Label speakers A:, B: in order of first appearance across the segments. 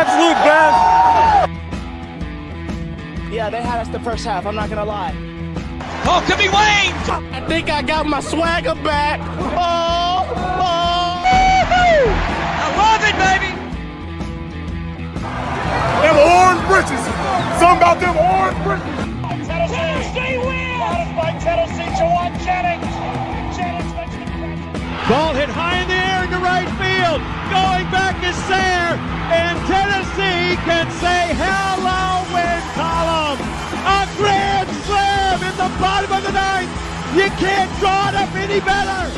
A: absolute best.
B: Yeah, they had us the first half, I'm not going to lie.
C: Oh, could be Wayne!
B: I think I got my swagger back. Oh!
C: I love it, baby!
A: Them orange britches. Something about them orange britches.
D: Tennessee wins! By Tennessee, Jawan Jennings. Jennings makes the catch.
E: Ball hit high in the air into right field. Going back is Sayre, and Tennessee can say hello, win column. A grand slam in the bottom of the ninth. You can't draw it up any better.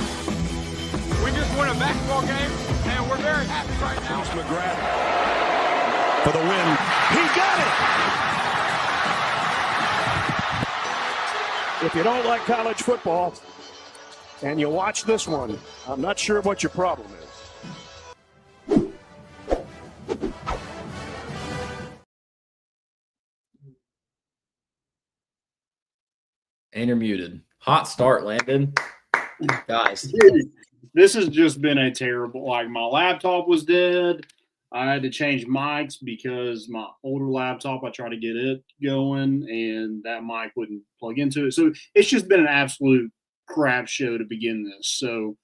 A: We just won a basketball game, and we're very happy right now.
F: McGrath for the win. He got it. If you don't like college football and you watch this one, I'm not sure what your problem is.
G: And you're muted. Hot start, Landon. Guys.
H: Dude, this has just been a terrible, like my laptop was dead. I had to change mics because my older laptop, I tried to get it going and that mic wouldn't plug into it. So it's just been an absolute crap show to begin this. So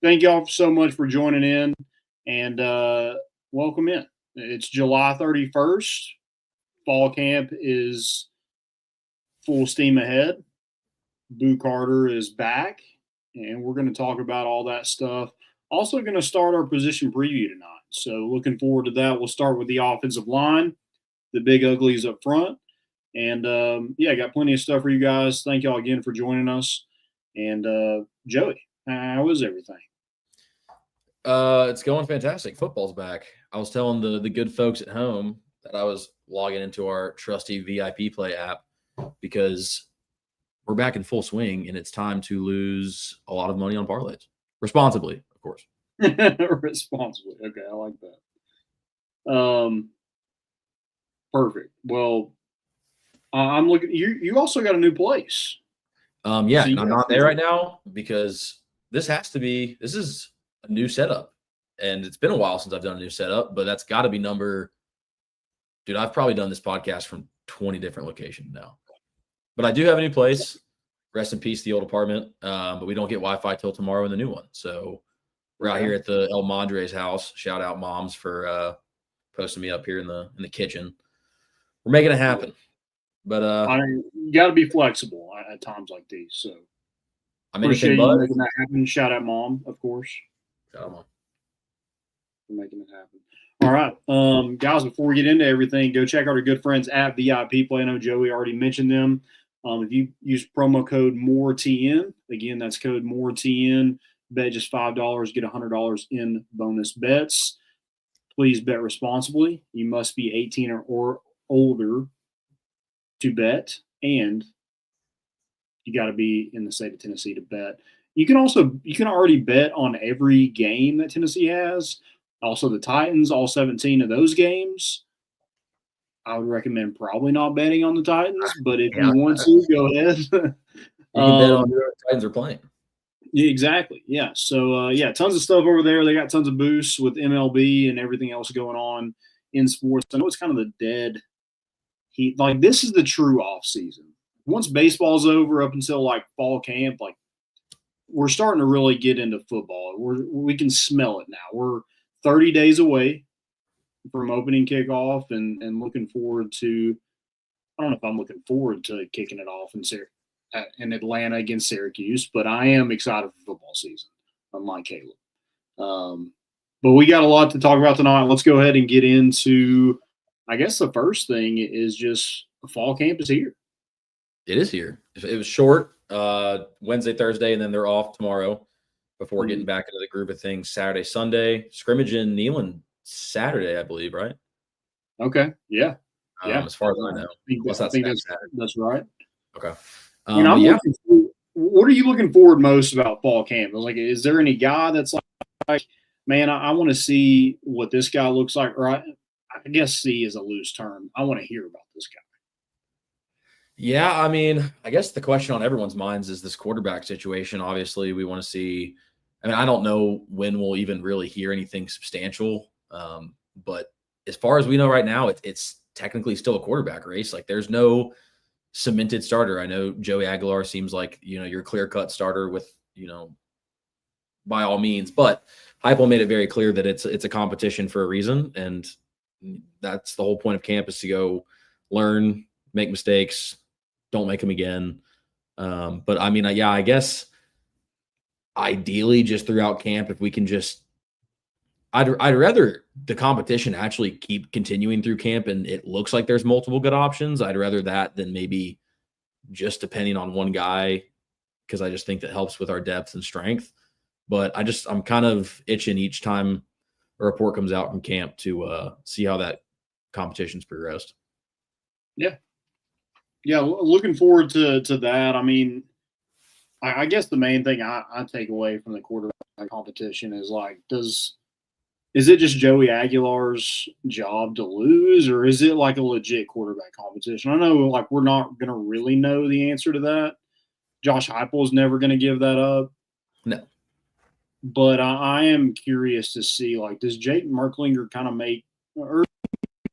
H: thank y'all so much for joining in and welcome in. It's July 31st. Fall camp is full steam ahead. Boo Carter is back, and we're going to talk about all that stuff. Also going to start our position preview tonight. So looking forward to that. We'll start with the offensive line, the big uglies up front. And, yeah, got plenty of stuff for you guys. Thank y'all again for joining us. And, Joey, how is everything?
G: It's going fantastic. Football's back. I was telling the good folks at home that I was logging into our trusty VIP Play app because we're back in full swing, and it's time to lose a lot of money on parlays. Responsibly, of course.
H: Responsibly. Okay, I like that. Perfect. Well, I'm looking. You also got a new place.
G: Yeah, so I'm not there right now because this is a new setup, and it's been a while since I've done a new setup. But that's got to be dude. I've probably done this podcast from 20 different locations now. But I do have a new place. Rest in peace, the old apartment. But we don't get Wi-Fi till tomorrow in the new one. So we're out here at the El Madre's house. Shout out moms for posting me up here in the kitchen. We're making it happen. But
H: you got to be flexible at times like these. So
G: I'm
H: appreciate you making that happen. Shout out mom, of course.
G: Shout out mom
H: for making it happen. All right, guys. Before we get into everything, go check out our good friends at VIP Play. I know Joey already mentioned them. If you use promo code MORETN, again, that's code MORETN, bet just $5, get $100 in bonus bets. Please bet responsibly. You must be 18 or older to bet, and you got to be in the state of Tennessee to bet. You can already bet on every game that Tennessee has. Also, the Titans, all 17 of those games. I would recommend probably not betting on the Titans, but if you want to, go ahead.
G: You can bet on who the Titans are playing.
H: Yeah, exactly. Yeah. So, tons of stuff over there. They got tons of boosts with MLB and everything else going on in sports. I know it's kind of the dead heat. Like, this is the true off season. Once baseball's over up until, like, fall camp, like, we're starting to really get into football. We can smell it now. We're 30 days away from opening kickoff and looking forward to – I don't know if I'm looking forward to kicking it off in Atlanta against Syracuse, but I am excited for football season, unlike Caleb. But we got a lot to talk about tonight. Let's go ahead and get into – I guess the first thing is just fall camp is here.
G: It is here. It was short Wednesday, Thursday, and then they're off tomorrow before getting back into the groove of things Saturday, Sunday. Scrimmage in Neyland Saturday, I believe, right?
H: Okay. Yeah.
G: As far as I know.
H: I think that's right.
G: Okay.
H: What are you looking forward most about fall camp? Like, is there any guy that's like man, I want to see what this guy looks like? Or I guess see is a loose term. I want to hear about this guy.
G: Yeah, I mean, I guess the question on everyone's minds is this quarterback situation. Obviously, we want to see – I mean, I don't know when we'll even really hear anything substantial, but as far as we know right now, it's technically still a quarterback race. Like there's no cemented starter. I know Joey Aguilar seems like, your clear-cut starter with, by all means, but Heupel made it very clear that it's a competition for a reason. And that's the whole point of camp, is to go learn, make mistakes, don't make them again. But I mean, I guess ideally just throughout camp, if we can just, I'd rather the competition actually keep continuing through camp and it looks like there's multiple good options. I'd rather that than maybe just depending on one guy, because I just think that helps with our depth and strength. But I'm kind of itching each time a report comes out from camp to see how that competition's progressed.
H: Yeah. Yeah, looking forward to that. I mean, I guess the main thing I take away from the quarterback competition is like, is it just Joey Aguilar's job to lose, or is it like a legit quarterback competition? I know like we're not going to really know the answer to that. Josh Heupel is never going to give that up.
G: No.
H: But I am curious to see, like, does Jake Merklinger kind of make, or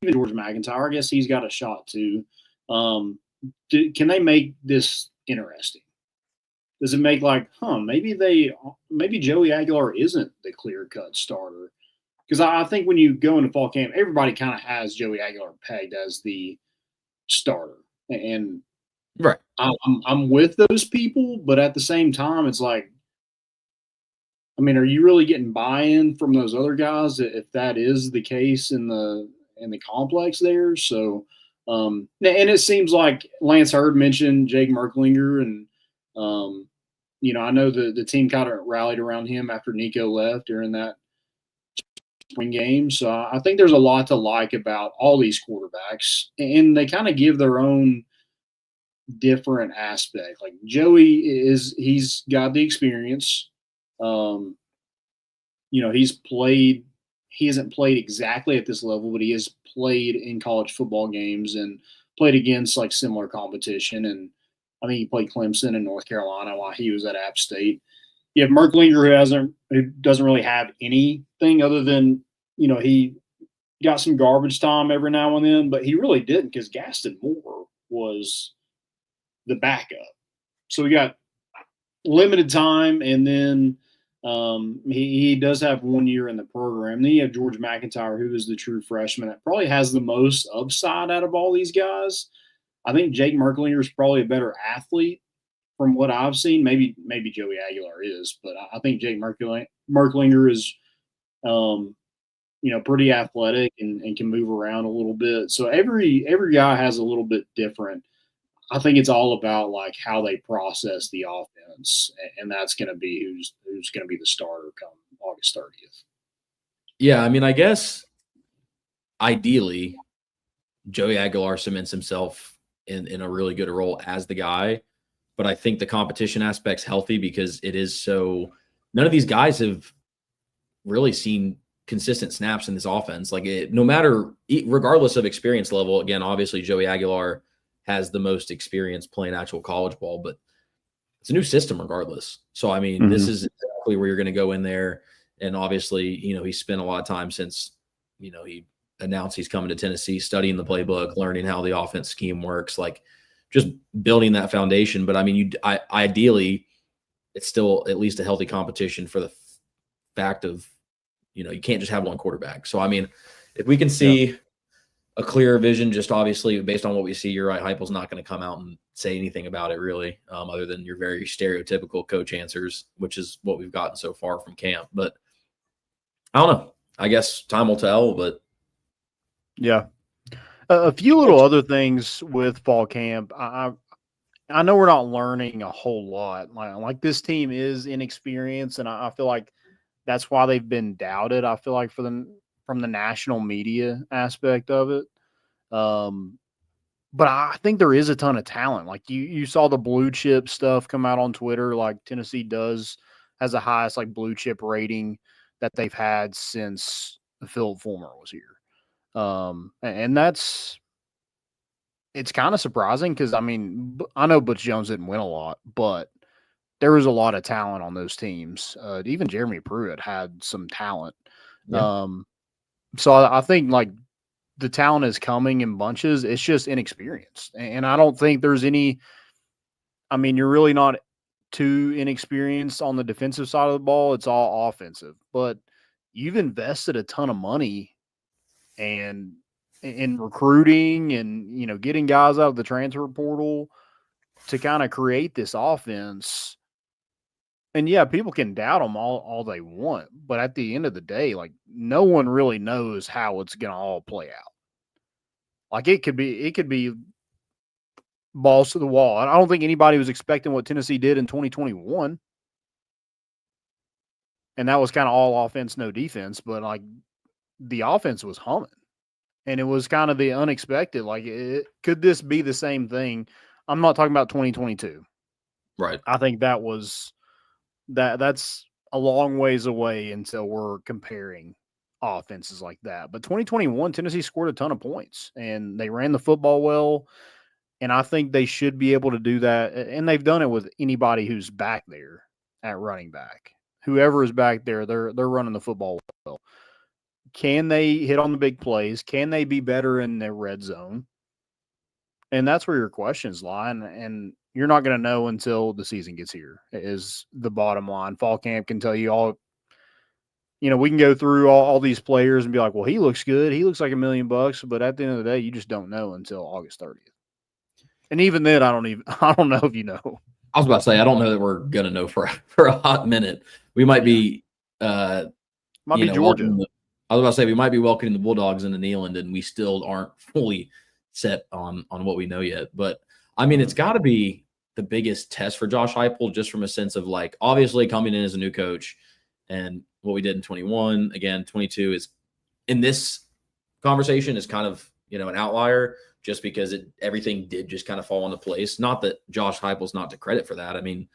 H: even George McIntyre, I guess he's got a shot too. Can they make this interesting? Does it make like, maybe Joey Aguilar isn't the clear-cut starter? Because I think when you go into fall camp, everybody kind of has Joey Aguilar pegged as the starter. And
G: right,
H: I'm with those people, but at the same time, it's like, I mean, are you really getting buy-in from those other guys if that is the case in the complex there? So, and it seems like Lance Hurd mentioned Jake Merklinger, and I know the team kind of rallied around him after Nico left during that spring game. So I think there's a lot to like about all these quarterbacks, and they kind of give their own different aspect. Like Joey he's got the experience. He hasn't played exactly at this level, but he has played in college football games and played against like similar competition. And I think he played Clemson and North Carolina while he was at App State. You have Merklinger who doesn't really have anything other than, he got some garbage time every now and then, but he really didn't, because Gaston Moore was the backup. So we got limited time, and then he does have 1 year in the program. Then you have George McIntyre, who is the true freshman that probably has the most upside out of all these guys. I think Jake Merklinger is probably a better athlete from what I've seen. Maybe Joey Aguilar is, but I think Jake Merklinger is, pretty athletic and can move around a little bit. So every guy has a little bit different. I think it's all about like how they process the offense, and that's going to be who's going to be the starter come August 30th.
G: Yeah, I mean, I guess ideally Joey Aguilar cements himself in a really good role as the guy, but I think the competition aspect's healthy because it is so – none of these guys have really seen consistent snaps in this offense. Like regardless of experience level, again, obviously Joey Aguilar has the most experience playing actual college ball, but it's a new system regardless. So, I mean, This is exactly where you're going to go in there. And obviously, he spent a lot of time since, he announced he's coming to Tennessee, studying the playbook, learning how the offense scheme works, like just building that foundation. But I mean, ideally, it's still at least a healthy competition for the fact of, you can't just have one quarterback. So, I mean, if we can see a clearer vision, just obviously based on what we see, you're right, Heupel's not going to come out and say anything about it really, other than your very stereotypical coach answers, which is what we've gotten so far from camp. But I don't know. I guess time will tell, but
I: yeah. A few little other things with fall camp. I know we're not learning a whole lot. Like this team is inexperienced, and I feel like that's why they've been doubted. I feel like from the national media aspect of it. But I think there is a ton of talent. Like you saw the blue chip stuff come out on Twitter. Like Tennessee has the highest like blue chip rating that they've had since Philip Fulmer was here. And it's kind of surprising because, I mean, I know Butch Jones didn't win a lot, but there was a lot of talent on those teams. Even Jeremy Pruitt had some talent. Yeah. So I think like the talent is coming in bunches. It's just inexperienced. And I don't think there's any – I mean, you're really not too inexperienced on the defensive side of the ball. It's all offensive. But you've invested a ton of money and in recruiting and, getting guys out of the transfer portal to kind of create this offense. And yeah, people can doubt them all they want, but at the end of the day, like no one really knows how it's going to all play out. Like it could be balls to the wall. I don't think anybody was expecting what Tennessee did in 2021. And that was kind of all offense, no defense, but like the offense was humming. And it was kind of the unexpected. Like, could this be the same thing? I'm not talking about 2022.
G: Right.
I: I think that's a long ways away until we're comparing offenses like that. But 2021, Tennessee scored a ton of points and they ran the football well. And I think they should be able to do that. And they've done it with anybody who's back there at running back. Whoever is back there, they're running the football well. Can they hit on the big plays? Can they be better in their red zone? And that's where your questions lie. And you're not going to know until the season gets here, is the bottom line. Fall camp can tell you all, we can go through all these players and be like, well, he looks good. He looks like $1 million, but at the end of the day, you just don't know until August 30th. And even then, I don't know if you know.
G: I was about to say, I don't know that we're going to know for a hot minute. We might be,
I: might be Georgia.
G: I was about to say we might be welcoming the Bulldogs into Neyland, and we still aren't fully set on what we know yet. But I mean, it's got to be the biggest test for Josh Heupel, just from a sense of like, obviously coming in as a new coach, and what we did in 21, again, 22 is in this conversation is kind of an outlier, just because everything did just kind of fall into place. Not that Josh Heupel's not to credit for that. I mean,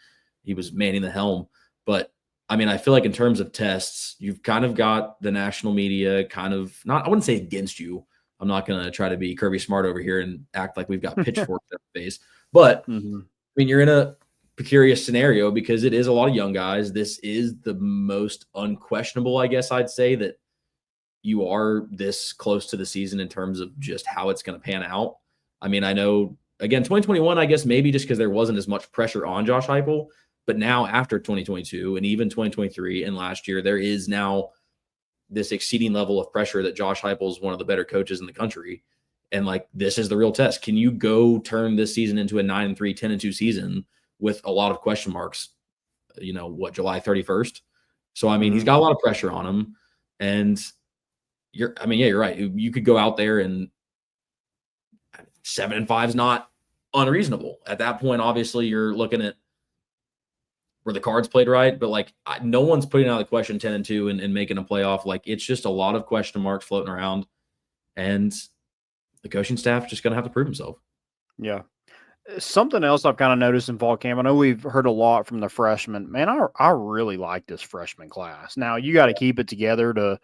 G: he was manning the helm, but I mean, I feel like in terms of tests, you've kind of got the national media kind of I wouldn't say against you. I'm not going to try to be Kirby Smart over here and act like we've got pitchforks in our face. But, I mean, you're in a precarious scenario because it is a lot of young guys. This is the most unquestionable, I guess I'd say, that you are this close to the season in terms of just how it's going to pan out. I mean, I know, again, 2021, I guess maybe just because there wasn't as much pressure on Josh Heupel. But now after 2022 and even 2023 and last year, there is now this exceeding level of pressure that Josh Heupel is one of the better coaches in the country. And like, this is the real test. Can you go turn this season into a 9-3, 10-2 season with a lot of question marks, July 31st? So, I mean, he's got a lot of pressure on him. And you're right. You could go out there and 7-5 is not unreasonable. At that point, obviously, you're looking at were the cards played right, but like no one's putting out the question 10-2 and making a playoff. Like it's just a lot of question marks floating around, and the coaching staff just going to have to prove himself.
I: Yeah. Something else I've kind of noticed in fall camp, I know we've heard a lot from the freshmen. Man, I really like this freshman class. Now you got to keep it together to,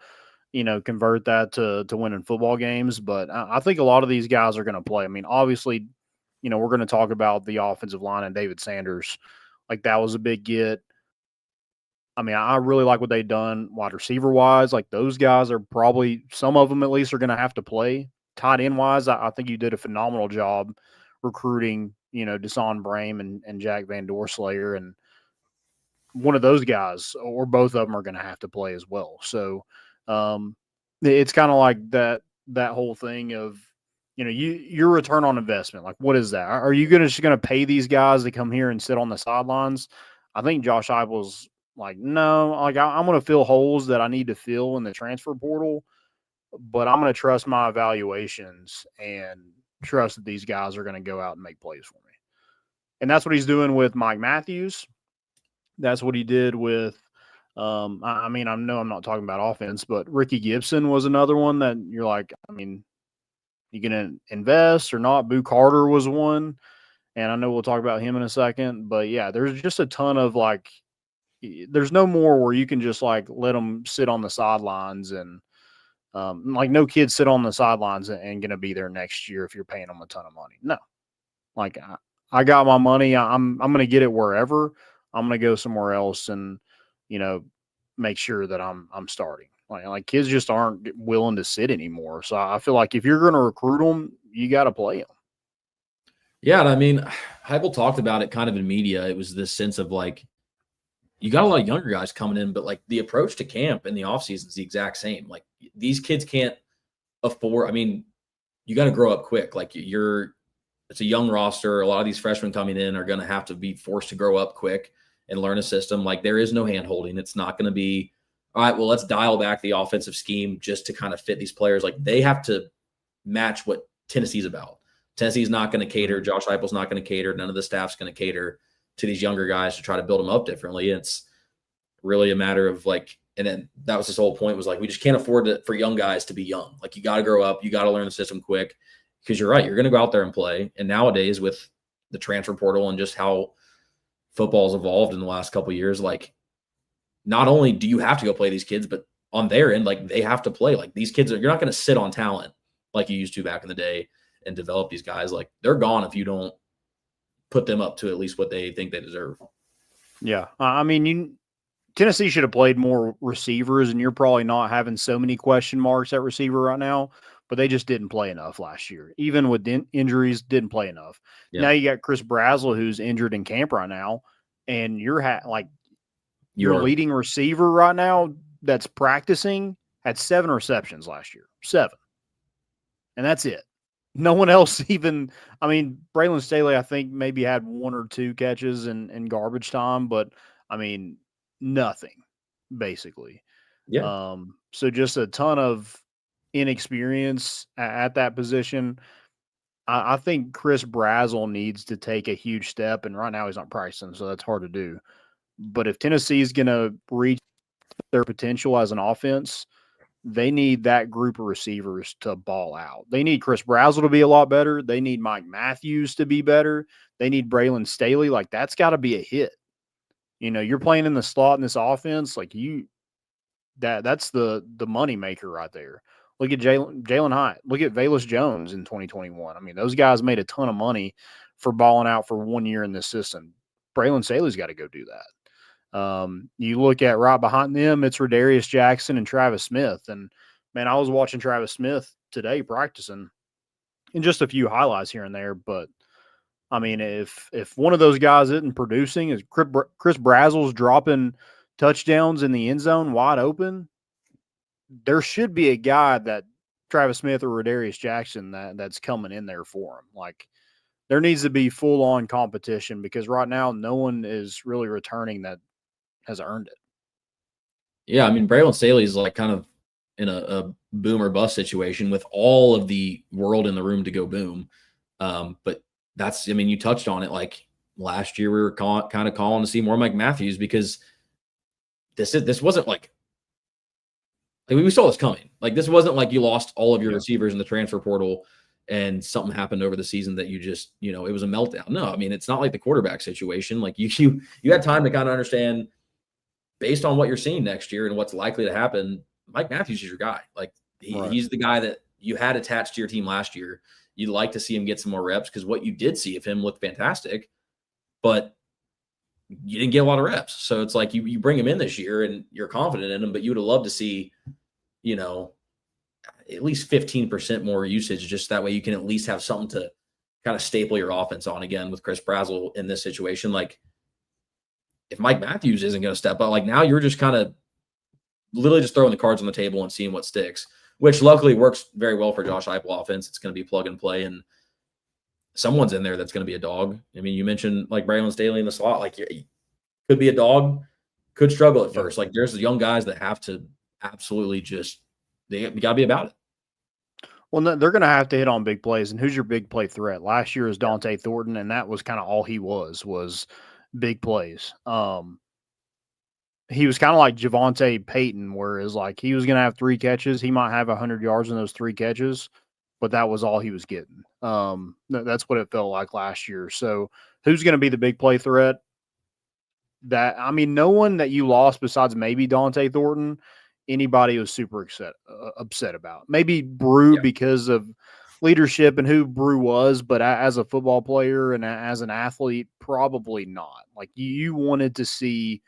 I: convert that to winning football games. But I think a lot of these guys are going to play. I mean, obviously, we're going to talk about the offensive line and David Sanders. Like that was a big get. I mean, I really like what they've done wide receiver wise. Like those guys are probably, some of them at least, are going to have to play. Tight end wise, I think you did a phenomenal job recruiting, Deson Brame and Jack Van Doorslayer. And one of those guys or both of them are going to have to play as well. So it's kind of like that whole thing of, your return on investment. Like, what is that? Are you just going to pay these guys to come here and sit on the sidelines? I think Josh Heupel's like, no, like I'm going to fill holes that I need to fill in the transfer portal, but I'm going to trust my evaluations and trust that these guys are going to go out and make plays for me. And that's what he's doing with Mike Matthews. That's what he did with, I know I'm not talking about offense, but Ricky Gibson was another one that you're like, you going to invest or not? Boo Carter was one, and I know we'll talk about him in a second. But, yeah, there's just a ton of, like, there's no more where you can just, like, let them sit on the sidelines and, like, no kids sit on the sidelines and going to be there next year if you're paying them a ton of money. No. Like, I got my money. I'm going to get it wherever. I'm going to go somewhere else and, make sure that I'm starting. Like kids just aren't willing to sit anymore. So I feel like if you're going to recruit them, you got to play them.
G: Yeah, and I mean, Heupel talked about it kind of in media. It was this sense of like, you got a lot of younger guys coming in, but like the approach to camp in the offseason is the exact same. Like these kids can't afford. I mean, you got to grow up quick. Like it's a young roster. A lot of these freshmen coming in are going to have to be forced to grow up quick and learn a system. Like there is no hand holding. It's not going to be, all right, well, let's dial back the offensive scheme just to kind of fit these players. Like they have to match what Tennessee's about. Tennessee's not going to cater. Josh Heupel's not going to cater. None of the staff's going to cater to these younger guys to try to build them up differently. It's really a matter of like, and then that was his whole point was like, we just can't afford for young guys to be young. Like you got to grow up. You got to learn the system quick because you're right. You're going to go out there and play. And nowadays with the transfer portal and just how football's evolved in the last couple of years, like not only do you have to go play these kids, but on their end, like they have to play. Like these kids you're not going to sit on talent like you used to back in the day and develop these guys. Like they're gone if you don't put them up to at least what they think they deserve.
I: Yeah. I mean, Tennessee should have played more receivers, and you're probably not having so many question marks at receiver right now, but they just didn't play enough last year. Even with injuries, didn't play enough. Yeah. Now you got Chris Brazzell, who's injured in camp right now, and you're your leading receiver right now that's practicing had 7 receptions last year. 7. And that's it. No one else even – I mean, Braylon Staley, I think, maybe had 1 or 2 catches in garbage time, but, I mean, nothing, basically.
G: Yeah.
I: So just a ton of inexperience at that position. I think Chris Brazzell needs to take a huge step, and right now he's not practicing, so that's hard to do. But if Tennessee is going to reach their potential as an offense – they need that group of receivers to ball out. They need Chris Brazzell to be a lot better. They need Mike Matthews to be better. They need Braylon Staley. Like, that's got to be a hit. You know, you're playing in the slot in this offense. Like, that's the money maker right there. Look at Jalen Hyatt. Look at Velus Jones in 2021. I mean, those guys made a ton of money for balling out for 1 year in this system. Braylon Staley's got to go do that. You look at right behind them, it's Rodarius Jackson and Travis Smith. And man, I was watching Travis Smith today practicing and just a few highlights here and there. But I mean, if one of those guys isn't producing, is Chris Brazzell's dropping touchdowns in the end zone wide open, there should be a guy that Travis Smith or Rodarius Jackson that's coming in there for him. Like there needs to be full on competition because right now no one is really returning that has earned it.
G: Yeah, I mean, Braylon Staley is like kind of in a boom or bust situation with all of the world in the room to go boom. But that's, I mean, you touched on it. Like last year, we were kind of calling to see more Mike Matthews because this wasn't like we saw this coming. Like this wasn't like you lost all of your receivers in the transfer portal and something happened over the season that you just, you know, it was a meltdown. No, I mean, it's not like the quarterback situation. Like you had time to kind of understand based on what you're seeing next year and what's likely to happen. Mike Matthews is your guy. Like he's the guy that you had attached to your team last year. You'd like to see him get some more reps because what you did see of him looked fantastic, but you didn't get a lot of reps. So it's like you bring him in this year and you're confident in him, but you would have loved to see, you know, at least 15% more usage. Just that way you can at least have something to kind of staple your offense on again with Chris Brazzell in this situation. Like if Mike Matthews isn't going to step up, like now you're just kind of literally just throwing the cards on the table and seeing what sticks, which luckily works very well for Josh Heupel offense. It's going to be plug and play and someone's in there that's going to be a dog. I mean, you mentioned like Braylon Staley in the slot, like he could be a dog, could struggle at first. Like there's young guys that have to absolutely just, they got to be about it.
I: Well, no, they're going to have to hit on big plays. And who's your big play threat? Last year is Dante Thornton, and that was kind of all he was big plays. He was kind of like Javonte Payton, whereas like he was going to have 3 catches. He might have 100 yards in those 3 catches, but that was all he was getting. That's what it felt like last year. So who's going to be the big play threat? No one that you lost besides maybe Dante Thornton, anybody was super upset about. Maybe Brew because of leadership and who Brew was, but as a football player and as an athlete, probably not. Like you wanted to see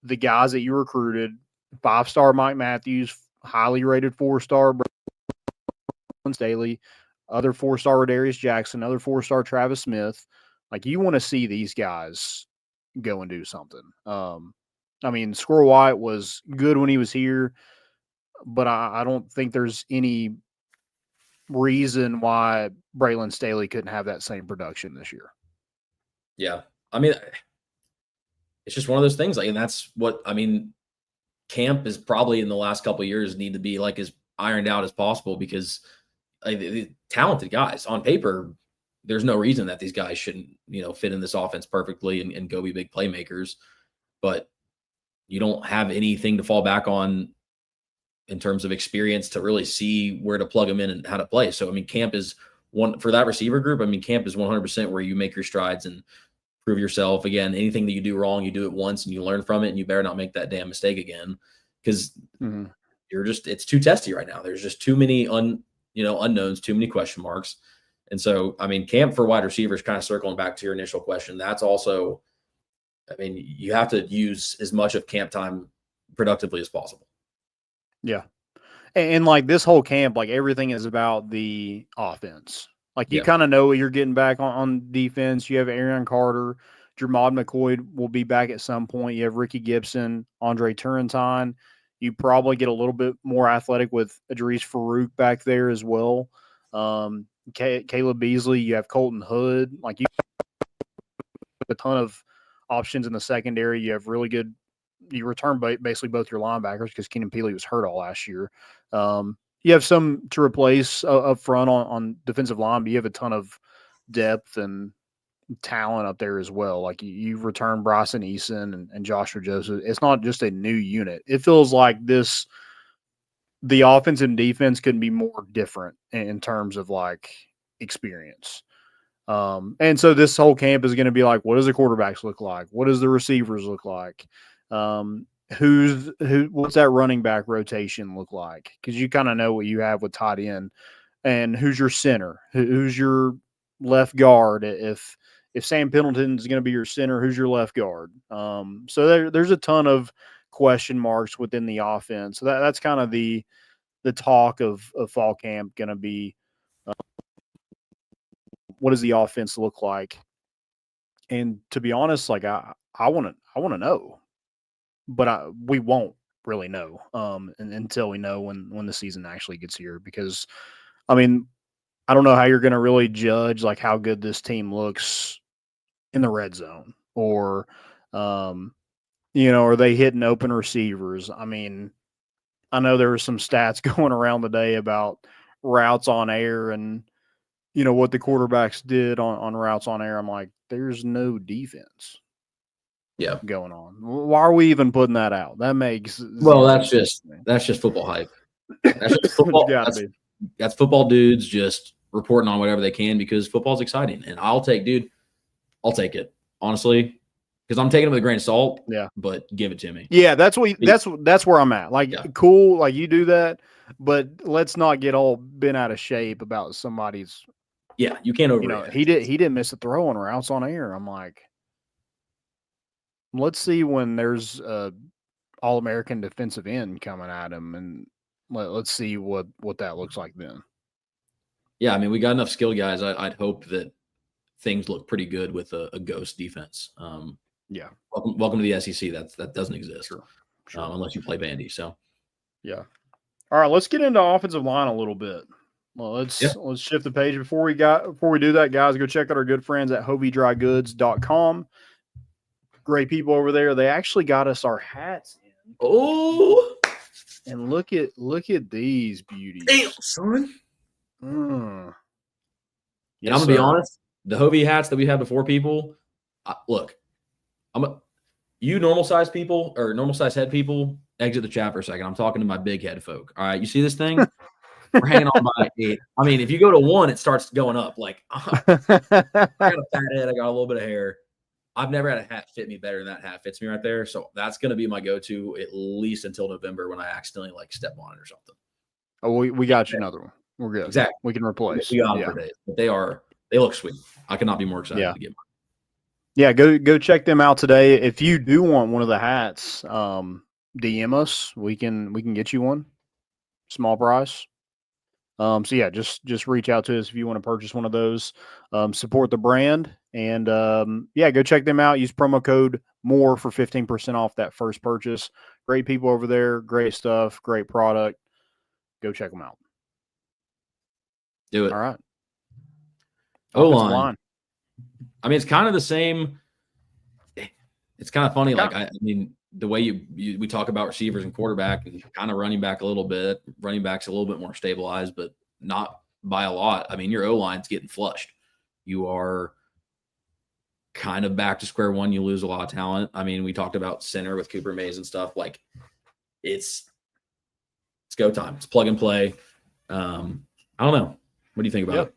I: the guys that you recruited 5-star Mike Matthews, highly rated 4-star Braylon Staley, other 4-star Rodarius Jackson, other 4-star Travis Smith. Like, you want to see these guys go and do something. I mean, Squirrel White was good when he was here, but I don't think there's any reason why Braylon Staley couldn't have that same production this year.
G: Yeah. I mean, it's just one of those things. Like, and that's what, I mean, camp is probably in the last couple of years need to be like as ironed out as possible, because the talented guys on paper, there's no reason that these guys shouldn't, fit in this offense perfectly and go be big playmakers. But you don't have anything to fall back on in terms of experience to really see where to plug them in and how to play. So, I mean, camp is one for that receiver group. I mean, camp is 100% where you make your strides and prove yourself. Again, anything that you do wrong, you do it once and you learn from it, and you better not make that damn mistake again, because it's too testy right now. There's just too many unknowns, too many question marks. And so, I mean, camp for wide receivers, kind of circling back to your initial question, that's also, I mean, you have to use as much of camp time productively as possible.
I: Yeah. And like this whole camp, like everything is about the offense. Like you kind of know what you're getting back on defense. You have Aaron Carter, Jermod McCoy will be back at some point. You have Ricky Gibson, Andre Turrentine. You probably get a little bit more athletic with Idris Farouk back there as well. Caleb Beasley, you have Colton Hood. Like, you have a ton of options in the secondary. You have really good. You return basically both your linebackers because Keenan Peely was hurt all last year. You have some to replace up front on defensive line, but you have a ton of depth and talent up there as well. Like, you've returned Bryson Eason and Joshua Joseph. It's not just a new unit. It feels like the offense and defense couldn't be more different in terms of like experience. And so this whole camp is going to be like, what does the quarterbacks look like? What does the receivers look like? What's that running back rotation look like? Because you kind of know what you have with tight end, and who's your center, who's your left guard. If Sam Pendleton is going to be your center, who's your left guard? So there's a ton of question marks within the offense. So that's kind of the talk of fall camp going to be. What does the offense look like? And to be honest, like I want to know. But we won't really know until we know when the season actually gets here. Because, I mean, I don't know how you're going to really judge like how good this team looks in the red zone, or are they hitting open receivers? I mean, I know there were some stats going around today about routes on air and what the quarterbacks did on routes on air. I'm like, there's no defense. Going on. Why are we even putting that out? That makes
G: that's just football hype. That's just football. That's football dudes just reporting on whatever they can because football's exciting, and I'll take it honestly, because I'm taking it with a grain of salt. Yeah, but give it to me.
I: Yeah, that's where I'm at. Like, cool, like you do that, but let's not get all bent out of shape about somebody's.
G: Yeah, you can't overreact.
I: He didn't miss a throw on routes on air. I'm like, let's see when there's a All-American defensive end coming at him, and let's see what that looks like then.
G: Yeah, I mean, we got enough skilled guys. I'd hope that things look pretty good with a ghost defense. Welcome to the SEC. That doesn't exist, sure. Unless you play Vandy. So,
I: yeah. All right, let's get into offensive line a little bit. Well, let's shift the page. Before we do that, guys, go check out our good friends at HovieDryGoods.com. Great people over there. They actually got us our hats in.
G: Oh,
I: and look at these beauties.
G: Damn, son.
I: Yes,
G: and I'm gonna be honest, the Hovie hats that we had before, people. Look, you normal size people or normal size head people, exit the chat for a second. I'm talking to my big head folk. All right, you see this thing? We're hanging on by 8. I mean, if you go to 1, it starts going up. Like, I got a fat head. I got a little bit of hair. I've never had a hat fit me better than that hat fits me right there. So that's going to be my go-to at least until November when I accidentally like step on it or something.
I: Oh, we got you another one. We're good.
G: Exactly.
I: We can replace.
G: We got them for days. But they look sweet. I cannot be more excited to get mine.
I: Yeah, go check them out today. If you do want one of the hats, DM us. We can get you one. Small price. So yeah, just reach out to us if you want to purchase one of those. Support the brand, and yeah, go check them out. Use promo code MORE for 15% off that first purchase. Great people over there, great stuff, great product. Go check them out.
G: Do it.
I: All right.
G: O-line. I mean, it's kind of the same. It's kind of funny. Like, I mean, the way we talk about receivers and quarterback and kind of running back a little bit. Running back's a little bit more stabilized, but not by a lot. I mean, your O-line's getting flushed. You are kind of back to square one. You lose a lot of talent. I mean, we talked about center with Cooper Mays and stuff. Like, it's go time. It's plug and play. I don't know. What do you think about it?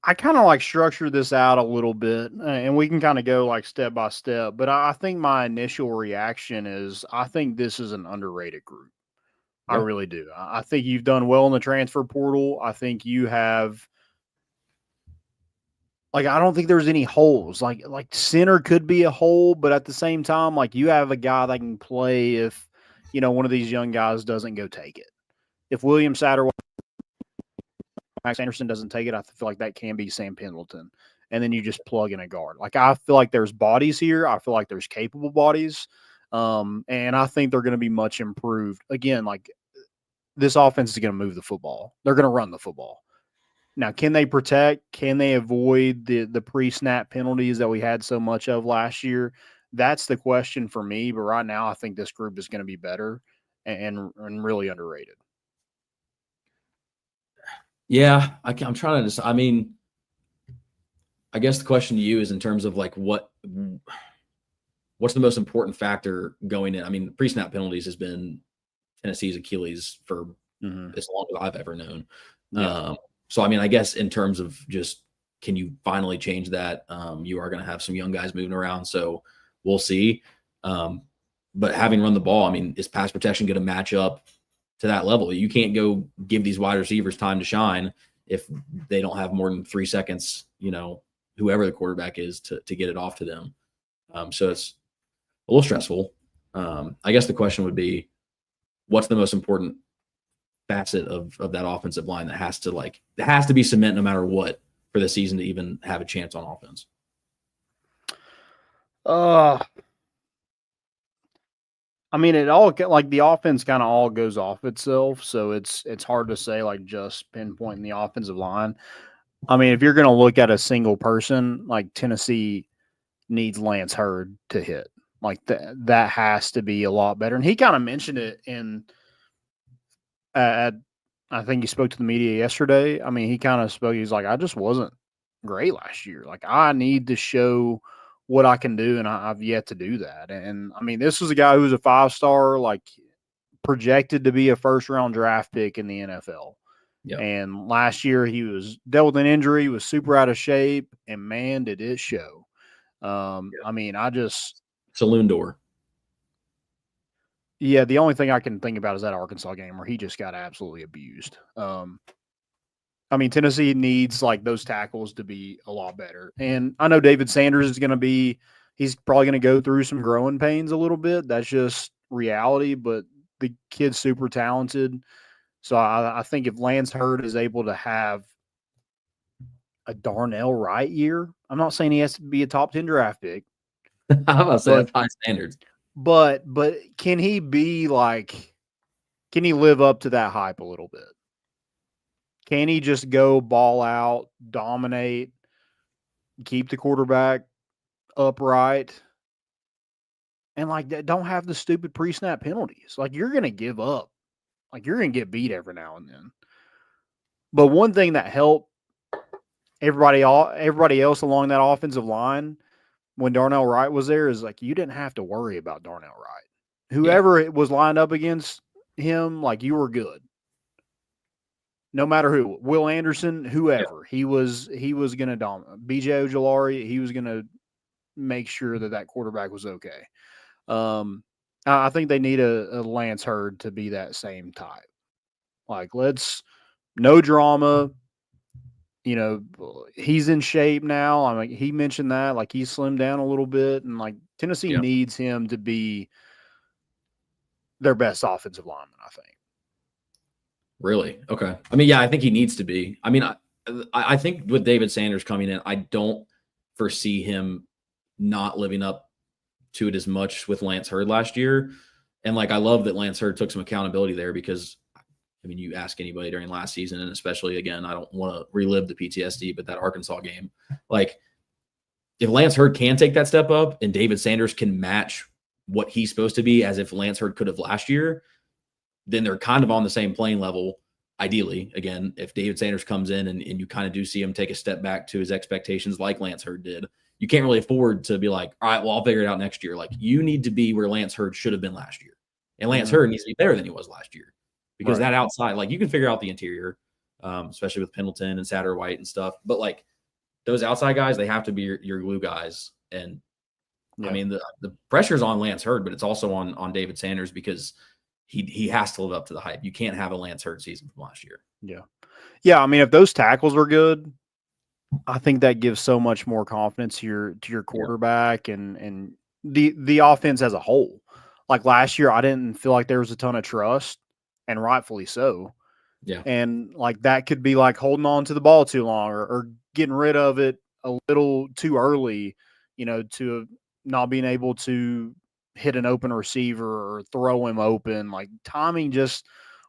I: I kind of like structure this out a little bit, and we can kind of go like step by step. But I think my initial reaction is I think this is an underrated group. Yeah. I really do. I think you've done well in the transfer portal. I think you have. Like, I don't think there's any holes. Like center could be a hole, but at the same time, like, you have a guy that can play if, you know, one of these young guys doesn't go take it. If William Satterwhite, Max Anderson doesn't take it, I feel like that can be Sam Pendleton. And then you just plug in a guard. Like, I feel like there's bodies here. I feel like there's capable bodies. And I think they're going to be much improved. Again, like, this offense is going to move the football. They're going to run the football. Now, can they protect? Can they avoid the pre-snap penalties that we had so much of last year? That's the question for me. But right now, I think this group is going to be better and really underrated.
G: Yeah, I'm trying to decide. I mean, I guess the question to you is in terms of like what's the most important factor going in? I mean, pre-snap penalties has been Tennessee's Achilles for as long as I've ever known. Yeah. So, I mean, I guess in terms of just can you finally change that? You are going to have some young guys moving around, so we'll see. But having run the ball, I mean, is pass protection going to match up to that level? You can't go give these wide receivers time to shine if they don't have more than 3 seconds, you know, whoever the quarterback is to get it off to them. So it's a little stressful. I guess the question would be, what's the most important facet of that offensive line that has to be cement no matter what for the season to even have a chance on offense?
I: I mean, it all like the offense kind of all goes off itself, so it's hard to say like just pinpointing the offensive line. I mean, if you're going to look at a single person, like Tennessee needs Lance Hurd to hit. Like that has to be a lot better. And he kind of mentioned it in I think he spoke to the media yesterday. I mean, he kind of spoke. He's like, I just wasn't great last year. Like, I need to show what I can do, and I've yet to do that. And I mean, this was a guy who was a 5-star, like projected to be a first-round draft pick in the NFL. Yep. And last year he was dealt with an injury, was super out of shape, and man, did it show. I mean,
G: saloon door.
I: Yeah, the only thing I can think about is that Arkansas game where he just got absolutely abused. I mean, Tennessee needs like those tackles to be a lot better. And I know David Sanders is going to be – he's probably going to go through some growing pains a little bit. That's just reality, but the kid's super talented. So I think if Lance Hurd is able to have a Darnell Wright year, I'm not saying he has to be a top 10 draft pick.
G: I'm about to say that's high standards.
I: But can he be like – can he live up to that hype a little bit? Can he just go ball out, dominate, keep the quarterback upright, and like don't have the stupid pre-snap penalties? Like, you're going to give up. Like, you're going to get beat every now and then. But one thing that helped everybody else along that offensive line when Darnell Wright was there is like you didn't have to worry about Darnell Wright. Whoever it was lined up against him, like, you were good. No matter who, Will Anderson, whoever, he was going to dominate. BJ Ojulari, he was going to make sure that quarterback was okay. I think they need a Lance Hurd to be that same type. Like, no drama. You know, he's in shape now. I mean, he mentioned that, like, he slimmed down a little bit, and like Tennessee needs him to be their best offensive lineman, I think.
G: Really? Okay. I mean, yeah, I think he needs to be. I mean, I think with David Sanders coming in, I don't foresee him not living up to it as much with Lance Hurd last year. And like, I love that Lance Hurd took some accountability there because, I mean, you ask anybody during last season, and especially, again, I don't want to relive the PTSD, but that Arkansas game, like, if Lance Hurd can take that step up and David Sanders can match what he's supposed to be as if Lance Hurd could have last year, then they're kind of on the same playing level. Ideally, again, if David Sanders comes in and you kind of do see him take a step back to his expectations like Lance Hurd did, you can't really afford to be like, all right, well, I'll figure it out next year. Like, you need to be where Lance Hurd should have been last year. And Lance Hurd needs to be better than he was last year because that outside, like, you can figure out the interior, especially with Pendleton and Satterwhite and stuff. But, like, those outside guys, they have to be your glue guys. And, I mean, the pressure's on Lance Hurd, but it's also on David Sanders because he has to live up to the hype. You can't have a Lance Hurd season from last year.
I: Yeah. Yeah, I mean, if those tackles are good, I think that gives so much more confidence to your quarterback and the offense as a whole. Like last year, I didn't feel like there was a ton of trust, and rightfully so.
G: Yeah.
I: And like that could be like holding on to the ball too long or getting rid of it a little too early, to not being able to hit an open receiver or throw him open. Like timing just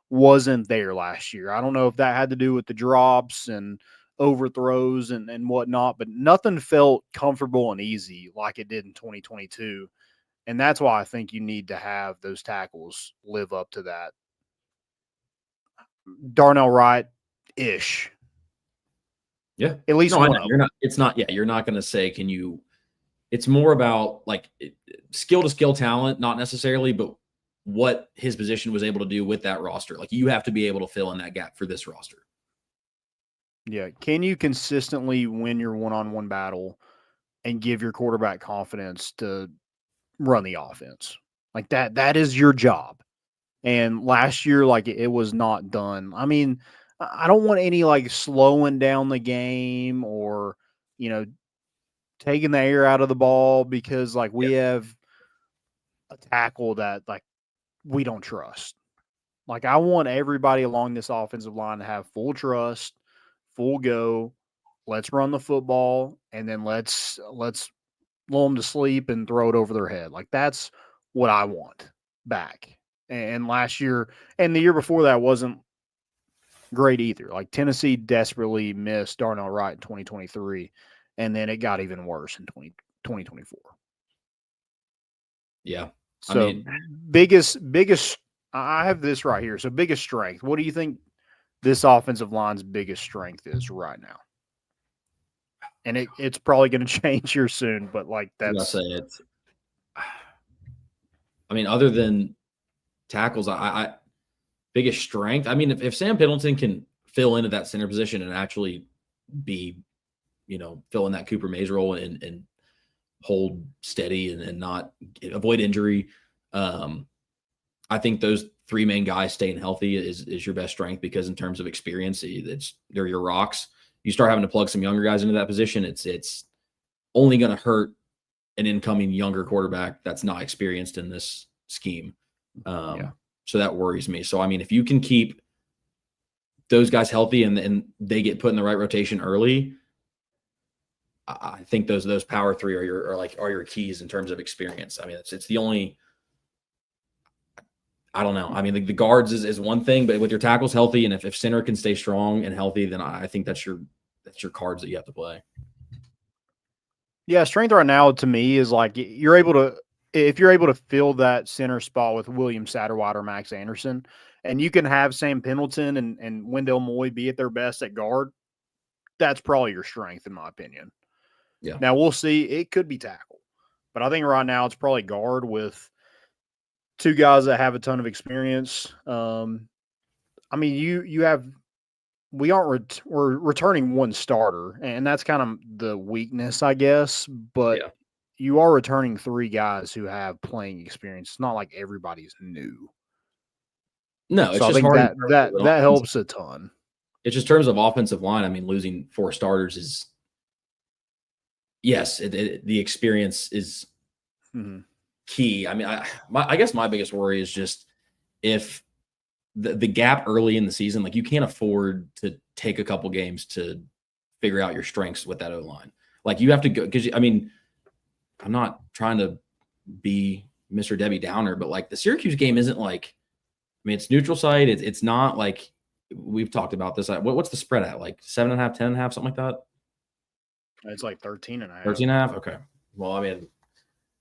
I: wasn't there last year. I don't know if that had to do with the drops and overthrows and whatnot, but nothing felt comfortable and easy like it did in 2022. And that's why I think you need to have those tackles live up to that. Darnell Wright-ish.
G: Yeah.
I: At least
G: no,
I: one
G: you're not. It's not. Yeah, you're not going to say, can you? It's more about like skill to skill talent, not necessarily, but what his position was able to do with that roster. Like you have to be able to fill in that gap for this roster.
I: Yeah. Can you consistently win your one-on-one battle and give your quarterback confidence to run the offense? Like that is your job. And last year, like it was not done. I mean, I don't want any like slowing down the game or, taking the air out of the ball because like we have a tackle that like we don't trust. Like I want everybody along this offensive line to have full trust, full go. Let's run the football and then let's lull them to sleep and throw it over their head. Like that's what I want back. And last year and the year before that wasn't great either. Like Tennessee desperately missed Darnell Wright in 2023, and then it got even worse in 2024.
G: Yeah.
I: So biggest, I have this right here. So biggest strength. What do you think this offensive line's biggest strength is right now? And it's probably going to change here soon, but like that's.
G: I mean, other than tackles, I biggest strength. I mean, if Sam Pendleton can fill into that center position and actually be, fill in that Cooper Mays role and hold steady and not avoid injury, I think those three main guys staying healthy is your best strength because in terms of experience, they're your rocks. You start having to plug some younger guys into that position, it's only going to hurt an incoming younger quarterback that's not experienced in this scheme. So that worries me. So, I mean, if you can keep those guys healthy and they get put in the right rotation early, I think those power three are your keys in terms of experience. I mean, it's the only, I don't know. I mean, the guards is one thing, but with your tackles healthy and if center can stay strong and healthy, then I think that's your cards that you have to play.
I: Yeah, strength right now to me is like if you're able to fill that center spot with William Satterwhite or Max Anderson, and you can have Sam Pendleton and Wendell Moy be at their best at guard, that's probably your strength in my opinion.
G: Yeah.
I: Now we'll see. It could be tackle, but I think right now it's probably guard with two guys that have a ton of experience. I mean, we're returning one starter, and that's kind of the weakness, I guess. But you are returning three guys who have playing experience. It's not like everybody's new.
G: No, it's
I: so
G: just
I: I think
G: hard
I: that helps a ton.
G: It's just in terms of offensive line. I mean, losing four starters is yes, the experience is key. I mean, I guess my biggest worry is just if the gap early in the season, like you can't afford to take a couple games to figure out your strengths with that O-line. Like you have to go, because I mean, I'm not trying to be Mr. Debbie Downer, but like the Syracuse game isn't like, I mean, it's neutral site. It's not like we've talked about this. What's the spread at? Like 7.5, 10.5, something like that?
I: It's like 13.5.
G: 13.5? Okay. Well, I mean,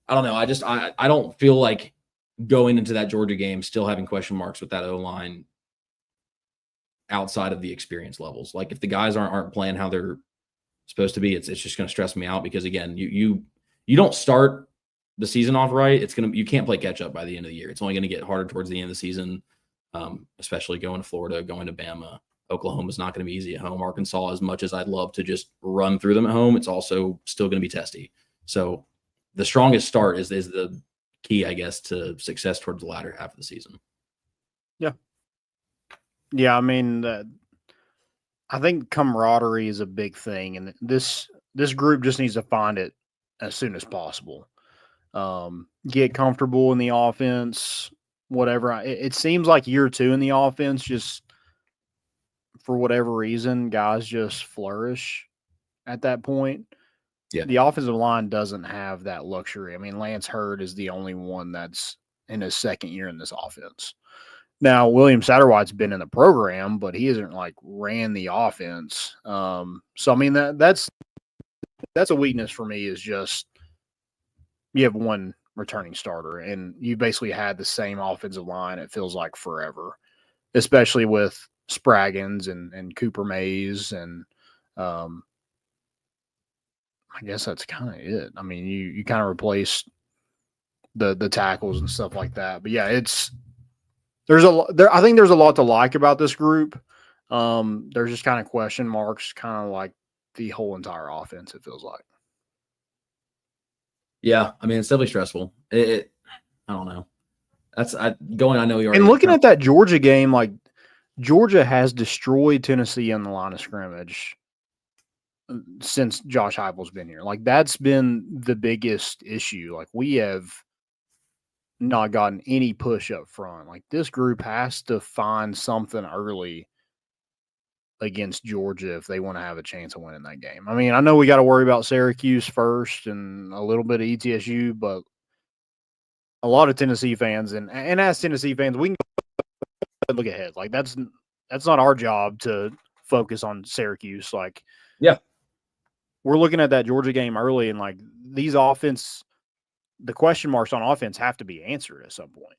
G: I don't know. I don't feel like going into that Georgia game still having question marks with that O-line outside of the experience levels. Like if the guys aren't playing how they're supposed to be, it's just going to stress me out because again, you don't start the season off right. You can't play catch up by the end of the year. It's only going to get harder towards the end of the season, especially going to Florida, going to Bama. Oklahoma's not going to be easy at home. Arkansas, as much as I'd love to just run through them at home, it's also still going to be testy. So the strongest start is the key, I guess, to success towards the latter half of the season.
I: Yeah. Yeah, I mean, I think camaraderie is a big thing, and this group just needs to find it as soon as possible. Get comfortable in the offense, whatever. It seems like year 2 in the offense, just for whatever reason, guys just flourish at that point.
G: Yeah.
I: The offensive line doesn't have that luxury. I mean, Lance Hurd is the only one that's in his second year in this offense. Now, William Satterwhite's been in the program, but he hasn't like ran the offense. So I mean that's a weakness for me, is just you have one returning starter and you basically had the same offensive line, it feels like forever, especially with Spraggins and Cooper Mays and I guess that's kind of it. I mean, you kind of replaced the tackles and stuff like that. But yeah, I think there's a lot to like about this group. There's just kind of question marks, kind of like the whole entire offense, it feels like.
G: Yeah, I mean, it's definitely stressful. I don't know. I know you already.
I: And looking at that Georgia game, like Georgia has destroyed Tennessee on the line of scrimmage since Josh Heupel's been here. Like that's been the biggest issue. Like we have not gotten any push up front. Like this group has to find something early against Georgia if they want to have a chance of winning that game. I mean, I know we got to worry about Syracuse first and a little bit of ETSU, but a lot of Tennessee fans and as Tennessee fans, we can look ahead. Like that's not our job to focus on Syracuse. Like,
G: yeah,
I: we're looking at that Georgia game early, and like these the question marks on offense have to be answered at some point.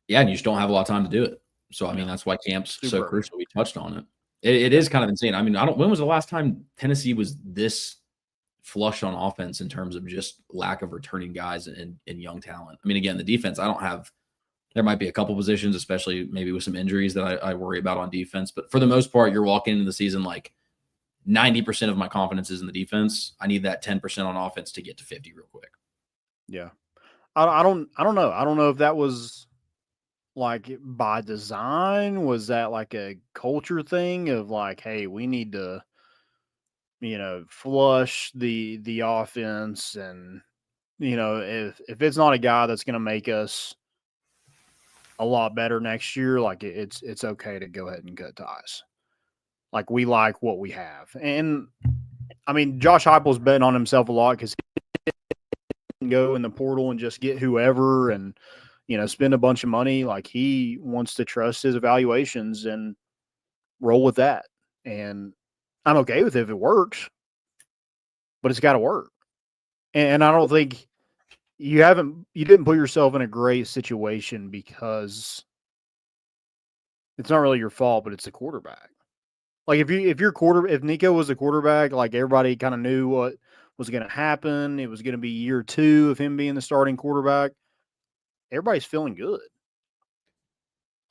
G: Yeah, and you just don't have a lot of time to do it. So, I mean, that's why camp's so crucial. We touched on it. It is kind of insane. I mean, when was the last time Tennessee was this flush on offense in terms of just lack of returning guys and young talent? I mean, again, the defense, there might be a couple positions, especially maybe with some injuries that I worry about on defense. But for the most part, you're walking into the season like 90% of my confidence is in the defense. I need that 10% on offense to get to 50 real quick.
I: Yeah. I don't know. I don't know if that was like by design. Was that like a culture thing of like, hey, we need to, flush the offense, and if it's not a guy that's going to make us a lot better next year, like it's okay to go ahead and cut ties. Like we like what we have. And I mean, Josh Heupel's betting on himself a lot because he can go in the portal and just get whoever and, spend a bunch of money. Like he wants to trust his evaluations and roll with that. And I'm okay with it if it works, but it's got to work. And I don't think you didn't put yourself in a great situation because it's not really your fault, but it's the quarterback. Like if Nico was the quarterback, like everybody kind of knew what was going to happen. It was going to be year 2 of him being the starting quarterback. Everybody's feeling good.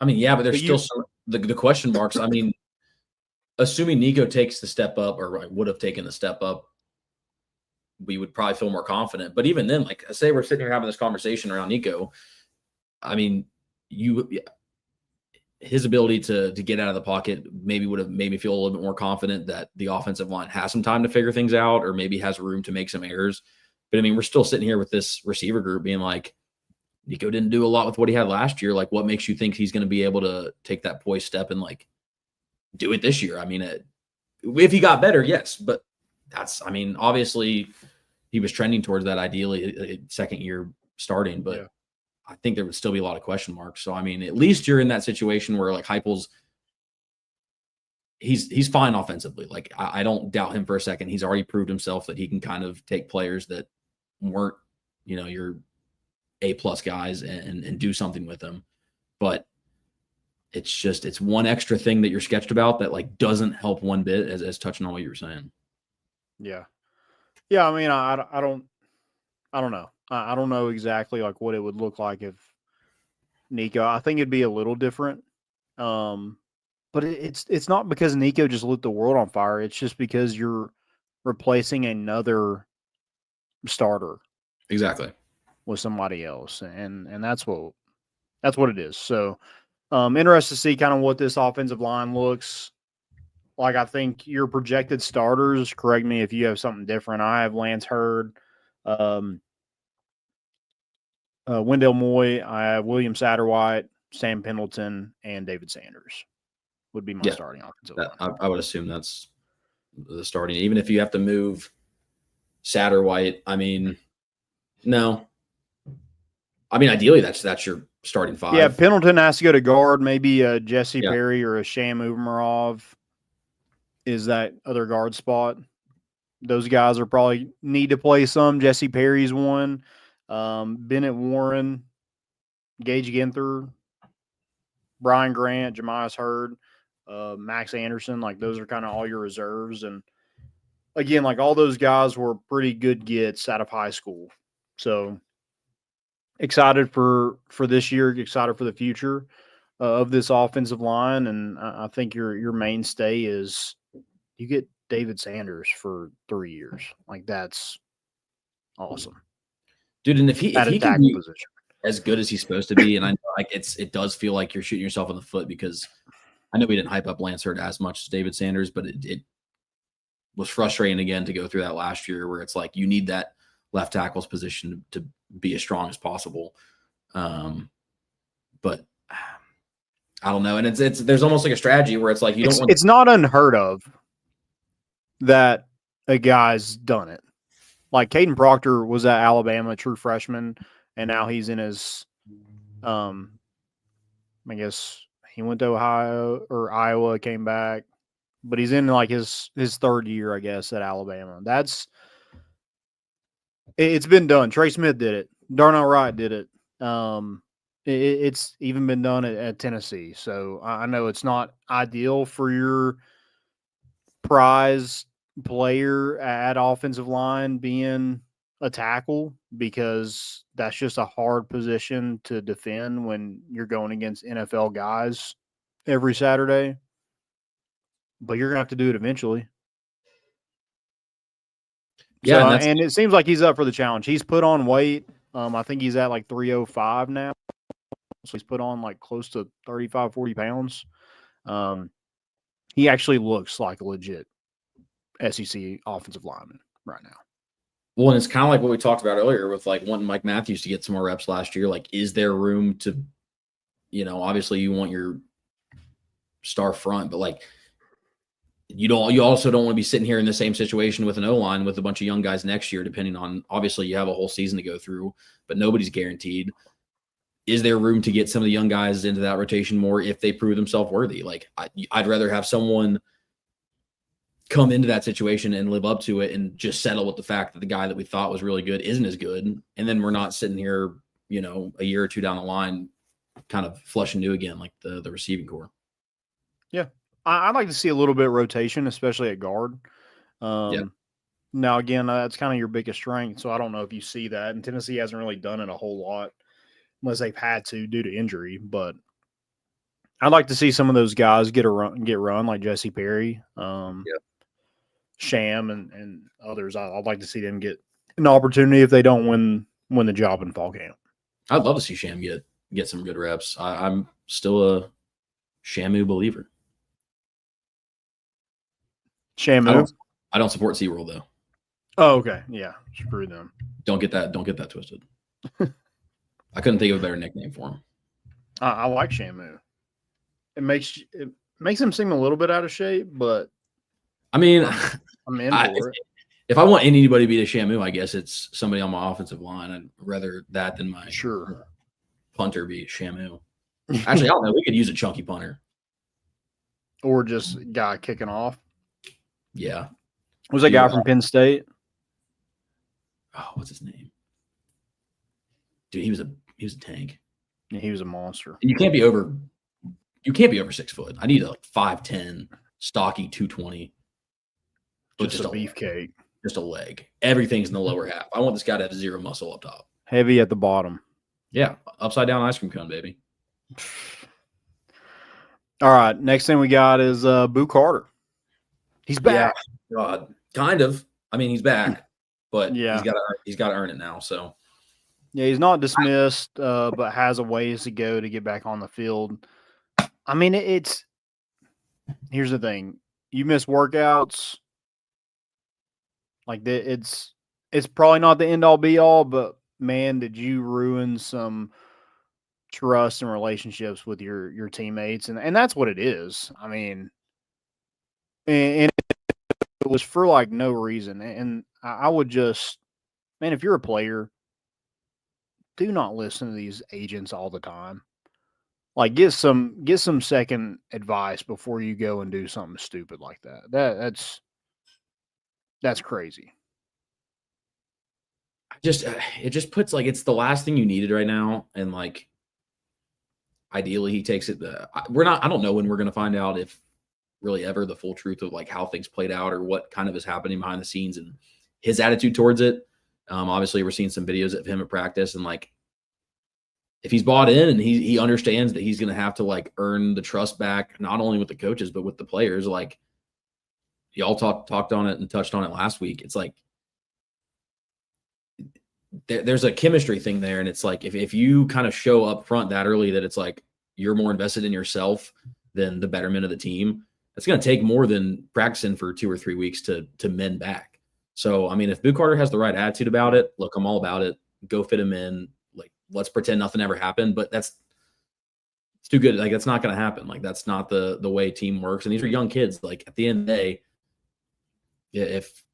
G: I mean, yeah, but there's still the question marks. I mean, assuming Nico takes the step up or would have taken the step up, we would probably feel more confident. But even then, like say we're sitting here having this conversation around Nico, I mean, his ability to get out of the pocket maybe would have made me feel a little bit more confident that the offensive line has some time to figure things out or maybe has room to make some errors. But I mean, we're still sitting here with this receiver group being like, Nico didn't do a lot with what he had last year. Like, what makes you think he's going to be able to take that poise step and like do it this year? I mean, if he got better, yes, but obviously he was trending towards that ideally second year starting, but I think there would still be a lot of question marks. So, I mean, at least you're in that situation where like Heupel's, he's fine offensively. Like, I don't doubt him for a second. He's already proved himself that he can kind of take players that weren't, your A+ guys and do something with them. But it's one extra thing that you're sketched about that like doesn't help one bit, as touching on what you were saying.
I: Yeah. Yeah. I mean, I don't know. I don't know exactly like what it would look like if Nico, I think it'd be a little different. But it's not because Nico just lit the world on fire. It's just because you're replacing another starter.
G: Exactly.
I: With somebody else. And that's what it is. So interested to see kind of what this offensive line looks like. I think your projected starters, correct me if you have something different. I have Lance Hurd, Wendell Moy, I have William Satterwhite, Sam Pendleton, and David Sanders would be my starting offensive line.
G: I would assume that's the starting. Even if you have to move Satterwhite, I mean, no. I mean, ideally, that's your starting five.
I: Yeah, Pendleton has to go to guard. Maybe Jesse Perry or a Sham Umarov is that other guard spot. Those guys are probably need to play some. Jesse Perry's one. Bennett Warren, Gage Ginther, Brian Grant, Jemias Hurd, Max Anderson. Like, those are kind of all your reserves. And, again, like, all those guys were pretty good gets out of high school. So, excited for this year, excited for the future of this offensive line. And I think your mainstay is you get David Sanders for 3 years. Like, that's awesome.
G: Dude, and if he can be as good as he's supposed to be, and I know like it does feel like you're shooting yourself in the foot because I know we didn't hype up Lance Hurd as much as David Sanders, but it was frustrating again to go through that last year where it's like you need that left tackle's position to be as strong as possible. But I don't know. And there's almost like a strategy where it's like
I: it's not unheard of that a guy's done it. Like Caden Proctor was at Alabama, true freshman, and now he's in his I guess he went to Ohio or Iowa, came back, but he's in like his third year, I guess, at Alabama. It's been done. Trey Smith did it. Darnell Wright did it. It's even been done at Tennessee. So I know it's not ideal for your prize player at offensive line being a tackle because that's just a hard position to defend when you're going against NFL guys every Saturday. But you're going to have to do it eventually.
G: Yeah,
I: so, and it seems like he's up for the challenge. He's put on weight. I think he's at like 305 now. So he's put on like close to 35, 40 pounds. He actually looks like a legit SEC offensive lineman right now.
G: Well, and it's kind of like what we talked about earlier with like wanting Mike Matthews to get some more reps last year. Like, is there room to, obviously you want your star front, but like you also don't want to be sitting here in the same situation with an O-line with a bunch of young guys next year, depending on, obviously you have a whole season to go through, but nobody's guaranteed. Is there room to get some of the young guys into that rotation more if they prove themselves worthy? Like I'd rather have someone come into that situation and live up to it and just settle with the fact that the guy that we thought was really good isn't as good. And then we're not sitting here, a year or two down the line, kind of flush and new again, like the receiving core.
I: Yeah. I'd like to see a little bit of rotation, especially at guard. Now, again, that's kind of your biggest strength. So I don't know if you see that. And Tennessee hasn't really done it a whole lot unless they've had to due to injury. But I'd like to see some of those guys get run like Jesse Perry, Sham, and others. I'd like to see them get an opportunity if they don't win the job in fall camp.
G: I'd love to see Sham get some good reps. I'm still a Shamu believer.
I: Shamu?
G: I don't support SeaWorld though.
I: Oh, okay. Yeah. Screw them.
G: Don't get that twisted. I couldn't think of a better nickname for him.
I: I like Shamu. It makes him seem a little bit out of shape, but
G: I mean,
I: I'm in for it.
G: If I want anybody to be the Shamu, I guess it's somebody on my offensive line. I'd rather that than my punter be Shamu. Actually, I don't know. We could use a chunky punter.
I: Or just a guy kicking off.
G: Yeah.
I: Was that guy from Penn State?
G: Oh, what's his name? Dude, he was a tank.
I: Yeah, he was a monster.
G: And you can't be over 6 foot. I need a 5'10", stocky 220.
I: Just a beefcake.
G: Just a leg. Everything's in the lower half. I want this guy to have zero muscle up top.
I: Heavy at the bottom.
G: Yeah. Upside down ice cream cone, baby.
I: All right. Next thing we got is Boo Carter. He's back.
G: Yeah. God. Kind of. I mean, he's back, but
I: yeah,
G: he's got to earn it now. So
I: yeah, he's not dismissed, but has a ways to go to get back on the field. I mean, here's the thing: you miss workouts, like it's probably not the end all be all, but man, did you ruin some trust and relationships with your teammates, and that's what it is. I mean, and it was for like no reason, and I would just, man, if you're a player, do not listen to these agents all the time. Like get some second advice before you go and do something stupid like that. That's crazy.
G: It just puts like it's the last thing you needed right now, and like ideally he takes it. I don't know when we're gonna find out if really ever the full truth of like how things played out or what kind of is happening behind the scenes and his attitude towards it. Obviously we're seeing some videos of him at practice, and like if he's bought in and he understands that he's going to have to like earn the trust back, not only with the coaches, but with the players, like y'all talked on it and touched on it last week. It's like, there's a chemistry thing there. And it's like, if you kind of show up front that early, that it's like, you're more invested in yourself than the betterment of the team, it's going to take more than practicing for 2 or 3 weeks to mend back. So, I mean, if Boo Carter has the right attitude about it, look, I'm all about it. Go fit him in. Like, let's pretend nothing ever happened, but it's too good. Like, that's not going to happen. Like, that's not the way team works. And these are young kids. Like, at the end of the day, if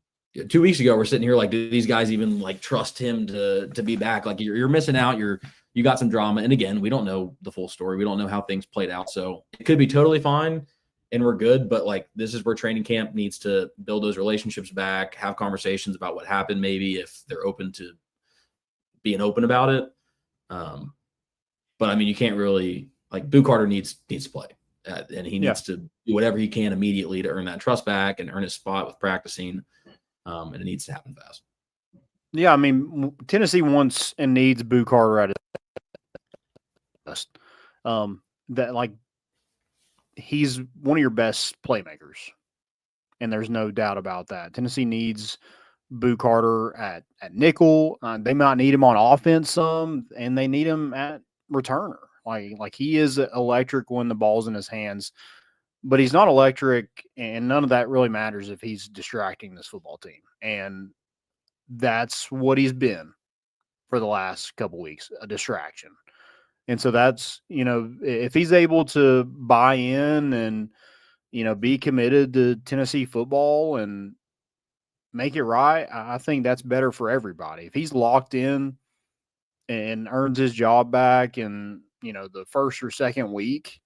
G: 2 weeks ago we're sitting here like, do these guys even like trust him to be back? Like, you're missing out. You got some drama. And again, we don't know the full story. We don't know how things played out. So it could be totally fine and we're good. But like, this is where training camp needs to build those relationships back, have conversations about what happened, maybe if they're open to being open about it. But I mean, you can't really, like, Boo Carter needs to play, and he needs to do whatever he can immediately to earn that trust back and earn his spot with practicing. And it needs to happen fast.
I: Yeah, I mean, Tennessee wants and needs Boo Carter at his best. That, like, he's one of your best playmakers, and there's no doubt about that. Tennessee needs Boo Carter at nickel. They might need him on offense some, and they need him at returner. Like he is electric when the ball's in his hands, but he's not electric, and none of that really matters if he's distracting this football team. And that's what he's been for the last couple weeks, a distraction. And so that's, if he's able to buy in and, be committed to Tennessee football and make it right, I think that's better for everybody. If he's locked in and earns his job back in, the first or second week,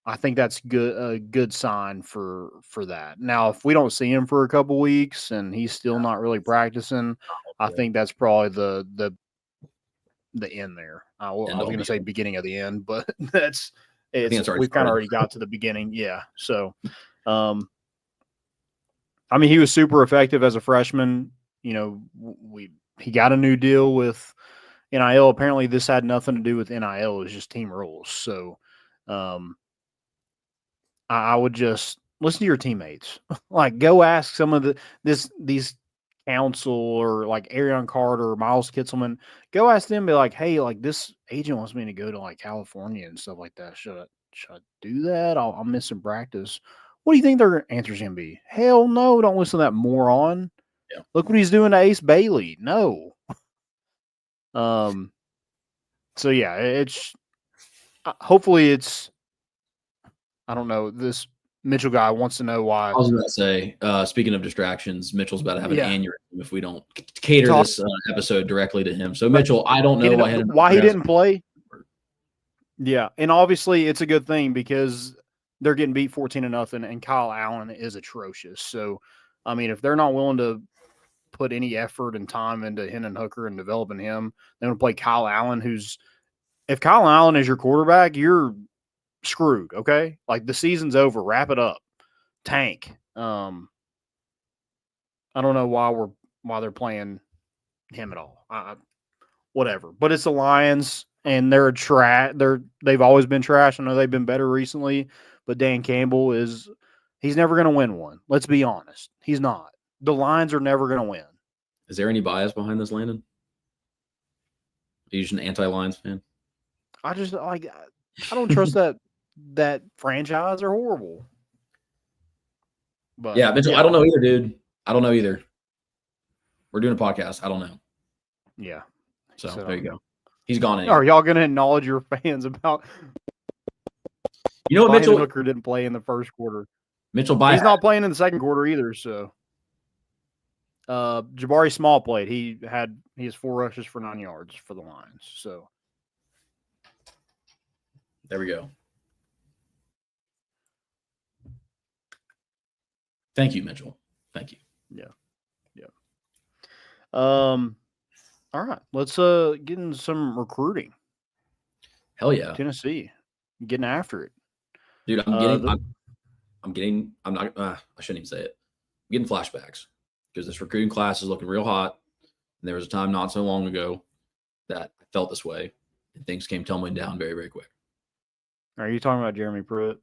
I: I think that's a good sign for that. Now, if we don't see him for a couple weeks and he's still not really practicing, I think that's probably the end there. I was going to say beginning of the end, but we've kind of already got to the beginning. Yeah. So, I mean, he was super effective as a freshman. He got a new deal with NIL. Apparently this had nothing to do with NIL. It was just team rules. So, I would just listen to your teammates. Like, go ask some of these counsel or like Arion Carter or Miles Kitselman. Go ask them, be like, hey, like this agent wants me to go to like California and stuff like that. Should I do that? I'll miss some practice. What do you think their answer's going to be? Hell no, don't listen to that moron. Yeah. Look what he's doing to Ace Bailey. No. So yeah, it's hopefully it's. I don't know. This Mitchell guy wants to know why.
G: I was going to say, speaking of distractions, Mitchell's about to have an
I: Yeah.
G: aneurysm if we don't cater
I: Talk-
G: this episode directly to him. So Mitchell, I don't know
I: why he didn't play. Yeah, and obviously it's a good thing because they're getting beat 14-0, and Kyle Allen is atrocious. So, I mean, if they're not willing to put any effort and time into Hendon Hooker and developing him, they're going to play Kyle Allen, if Kyle Allen is your quarterback, you're screwed, okay? Like, the season's over. Wrap it up. Tank. I don't know why they're playing him at all. Whatever. But it's the Lions. And they're they've always been trash. I know they've been better recently, but Dan Campbell he's never going to win one. Let's be honest. He's not. The Lions are never going to win.
G: Is there any bias behind this, Landon? Are you just an anti-Lions fan?
I: I don't trust that franchise. Are horrible. But
G: yeah, Mitchell, I don't know either, dude. I don't know either. We're doing a podcast. I don't know.
I: Yeah.
G: So there you go. He's gone.
I: Are y'all going to acknowledge your fans about?
G: You know what, Mitchell
I: Hooker didn't play in the first quarter.
G: Mitchell,
I: he's not playing in the second quarter either. So, Jabari Small played. He has 4 rushes for 9 yards for the Lions. So,
G: there we go. Thank you, Mitchell. Thank you.
I: Yeah. All right, let's get into some recruiting.
G: Hell yeah,
I: Tennessee, getting after it,
G: dude. I shouldn't even say it. I'm getting flashbacks because this recruiting class is looking real hot. And there was a time not so long ago that I felt this way, and things came tumbling down very, very quick.
I: Are you talking about Jeremy Pruitt?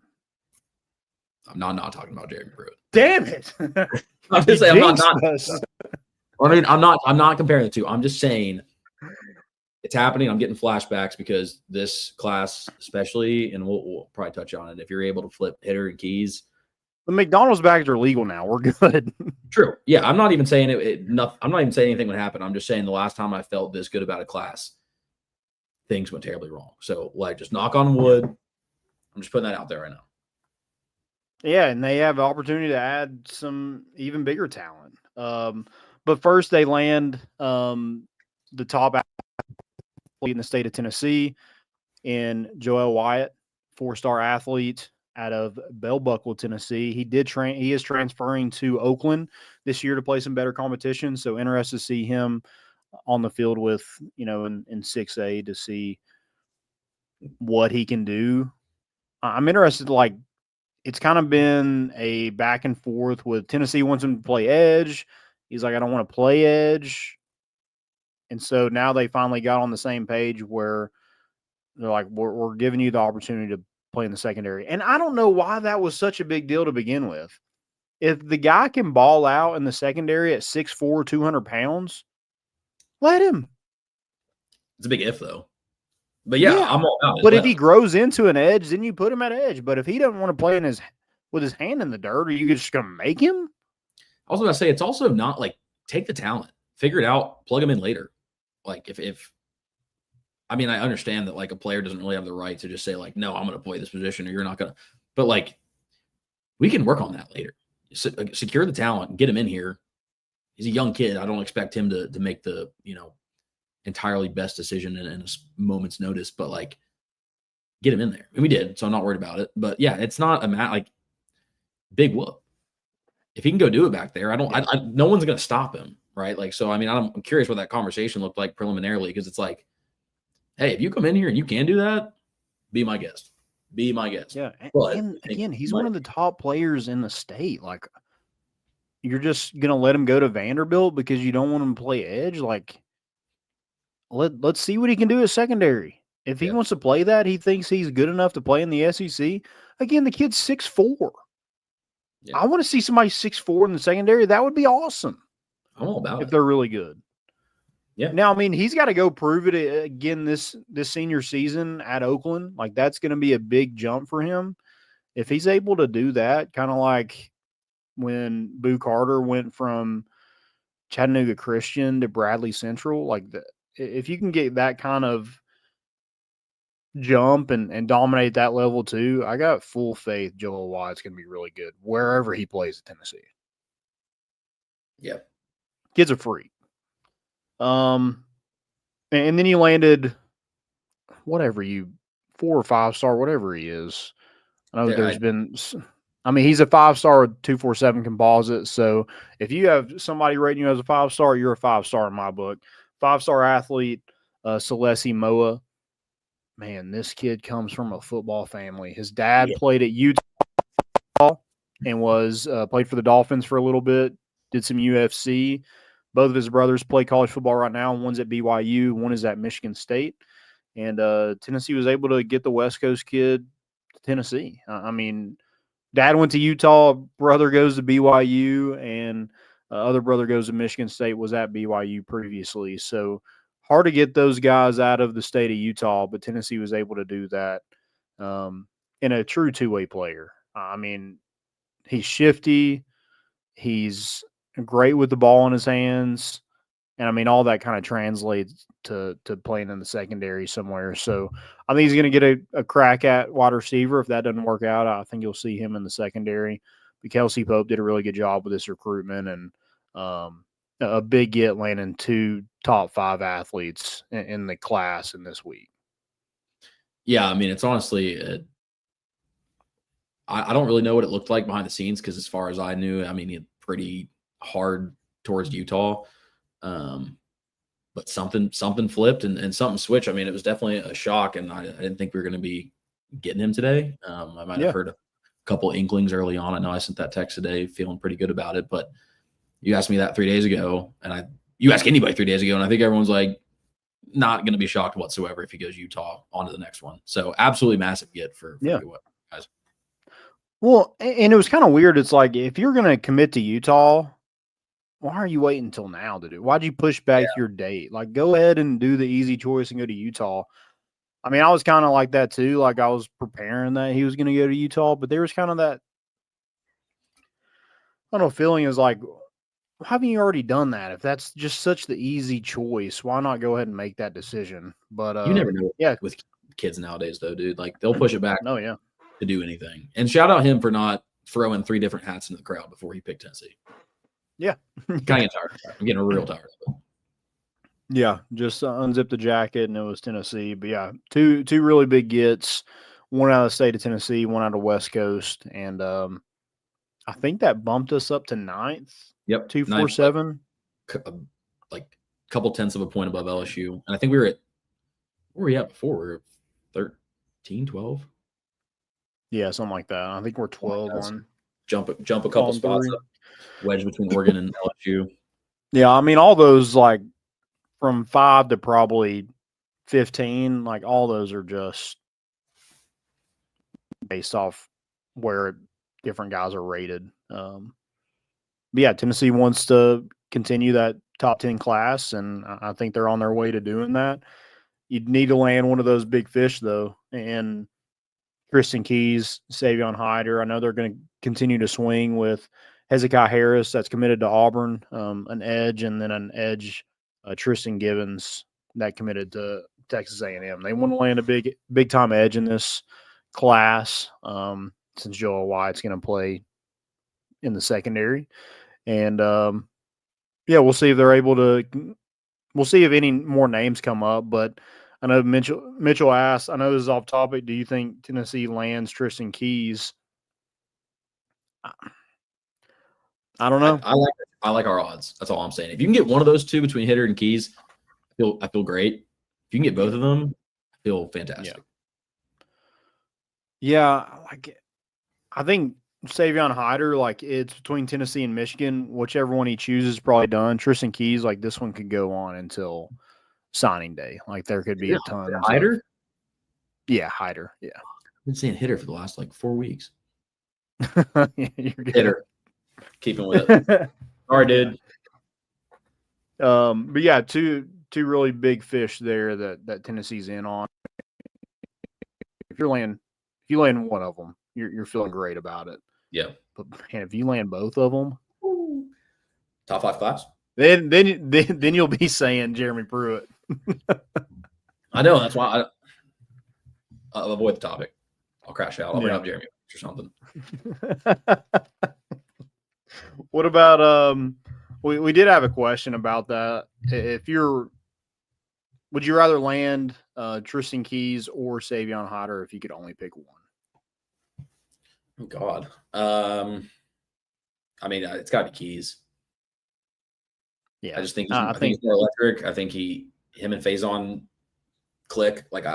G: I'm not talking about Jeremy Pruitt.
I: Damn it!
G: I'm just saying I'm not. I mean, I'm not comparing the two. I'm just saying it's happening. I'm getting flashbacks because this class, especially, and we'll probably touch on it. If you're able to flip hitter and keys,
I: the McDonald's bags are legal now. We're good.
G: True. Yeah, I'm not even saying I'm not even saying anything would happen. I'm just saying the last time I felt this good about a class, things went terribly wrong. So, like, just knock on wood. I'm just putting that out there right now.
I: Yeah, and they have the opportunity to add some even bigger talent. But first, they land the top athlete in the state of Tennessee in Joel Wyatt, 4-star athlete out of Bell Buckle, Tennessee. He is transferring to Oakland this year to play some better competition. So interested to see him on the field with, in 6A to see what he can do. I'm interested, it's kind of been a back and forth with Tennessee wants him to play edge. He's like, I don't want to play edge. And so now they finally got on the same page where they're like, we're giving you the opportunity to play in the secondary. And I don't know why that was such a big deal to begin with. If the guy can ball out in the secondary at 6'4", 200 pounds, let him.
G: It's a big if, though. But yeah. I'm all about it.
I: But if he grows into an edge, then you put him at edge. But if he doesn't want to play with his hand in the dirt, are you just going to make him?
G: I was going to say, it's also not take the talent, figure it out, plug him in later. I understand that a player doesn't really have the right to just say no, I'm going to play this position or you're not going to, but we can work on that later. Secure the talent, get him in here. He's a young kid. I don't expect him to make the, entirely best decision in a moment's notice, but get him in there. And we did, so I'm not worried about it. But yeah, it's not a big whoop. If he can go do it back there, no one's going to stop him, right? I'm curious what that conversation looked like preliminarily, because it's hey, if you come in here and you can do that, be my guest. Be my guest.
I: Yeah.
G: But
I: and again, he's one of the top players in the state. You're just going to let him go to Vanderbilt because you don't want him to play edge? Let's see what he can do at secondary. If he wants to play that, he thinks he's good enough to play in the SEC. Again, the kid's 6'4". Yeah. I want to see somebody 6'4" in the secondary. That would be awesome.
G: I'm all about it.
I: If they're really good.
G: Yeah.
I: Now, he's got to go prove it again this senior season at Oakland. That's going to be a big jump for him. If he's able to do that, kind of like when Boo Carter went from Chattanooga Christian to Bradley Central, if you can get that kind of jump and dominate that level too, I got full faith Joel White's going to be really good wherever he plays at Tennessee.
G: Yeah.
I: Kid's a freak. And then you landed whatever 4 or 5 star, whatever he is. I know there's been, I mean, he's a 5-star with 247 composite. So if you have somebody rating you as a 5-star, you're a 5-star in my book. 5-star athlete, Celesi Moa. Man, this kid comes from a football family. His dad played at Utah and was played for the Dolphins for a little bit, did some UFC. Both of his brothers play college football right now. One's at BYU, one is at Michigan State. And Tennessee was able to get the West Coast kid to Tennessee. I mean, dad went to Utah, brother goes to BYU, and other brother goes to Michigan State, was at BYU previously. So hard to get those guys out of the state of Utah, but Tennessee was able to do that in a true two-way player. I mean, he's shifty. He's great with the ball in his hands. And, I mean, all that kind of translates to playing in the secondary somewhere. So I think he's going to get a crack at wide receiver. If that doesn't work out, I think you'll see him in the secondary. But Kelsey Pope did a really good job with this recruitment, and a big get landing 2 top 5 athletes in the class in this week.
G: Yeah, I mean, it's honestly I don't really know what it looked like behind the scenes because as far as I knew, I mean, it's pretty hard towards Utah. But something flipped and something switched. I mean, it was definitely a shock, and I didn't think we were going to be getting him today. I might have heard a couple inklings early on. I know I sent that text today feeling pretty good about it, but you asked me that 3 days ago, and you ask anybody 3 days ago, and I think everyone's like not going to be shocked whatsoever if he goes Utah on to the next one. So absolutely massive get for guys.
I: Well, and it was kind of weird. It's like, if you're going to commit to Utah, why are you waiting until now to do it? Why'd you push back your date? Like, go ahead and do the easy choice and go to Utah. I mean, I was kind of like that too. Like, I was preparing that he was going to go to Utah, but there was kind of that, I don't know, feeling is like, haven't you already done that? If that's just such the easy choice, why not go ahead and make that decision? But
G: you never know with kids nowadays, though, dude. Like, they'll push it back to do anything. And shout out him for not throwing 3 different hats into the crowd before he picked Tennessee.
I: Yeah.
G: Kind of tired of it. I'm getting real tired of it.
I: Yeah, just unzipped the jacket, and it was Tennessee. But, yeah, two really big gets, one out of the state of Tennessee, one out of West Coast. And I think that bumped us up to 9th.
G: Yep.
I: 247.
G: Like a couple tenths of a point above LSU. And I think we were at – where were we at before? We were 13, 12?
I: Yeah, something like that. I think we're 12 on.
G: Jump a couple spots up. Wedge between Oregon and LSU.
I: Yeah, I mean, all those, like, from 5 to probably 15, like, all those are just based off where different guys are rated. But yeah, Tennessee wants to continue that top 10 class, and I think they're on their way to doing that. You'd need to land one of those big fish, though, and Tristan Keys, Savion Hyder. I know they're going to continue to swing with Hezekiah Harris, that's committed to Auburn, an edge, and then an edge, Tristan Gibbons, that committed to Texas A&M. They want to land a big time edge in this class, since Joel White's going to play in the secondary. And yeah, we'll see if they're able to. We'll see if any more names come up. But I know Mitchell asked. I know this is off topic. Do you think Tennessee lands Tristan Keys? I don't know.
G: I like our odds. That's all I'm saying. If you can get one of those two between Hitter and Keys, I feel great. If you can get both of them, I feel fantastic.
I: Yeah, I think Savion Hyder, like, it's between Tennessee and Michigan. Whichever one he chooses is probably done. Tristan Keys, like, this one could go on until signing day. Like, there could be a ton.
G: Hyder?
I: Yeah, Hyder. Yeah.
G: I've been saying Hitter for the last, 4 weeks.
I: You're good.
G: Hitter. Keeping with it. Sorry, dude.
I: But yeah, two really big fish there that Tennessee's in on. If you land one of them, you're feeling great about it.
G: Yeah.
I: But man, if you land both of them,
G: top 5 class,
I: then you'll be saying Jeremy Pruitt.
G: I know, that's why I'll avoid the topic. I'll crash out. I'll bring
I: Yeah.
G: up Jeremy or something.
I: What about we did have a question about that. Would you rather land Tristan Keys or Savion Hodder if you could only pick one?
G: Oh God. I mean, it's got to be Keys.
I: Yeah,
G: I just think I think he's more electric. I think him and Faison click. Like,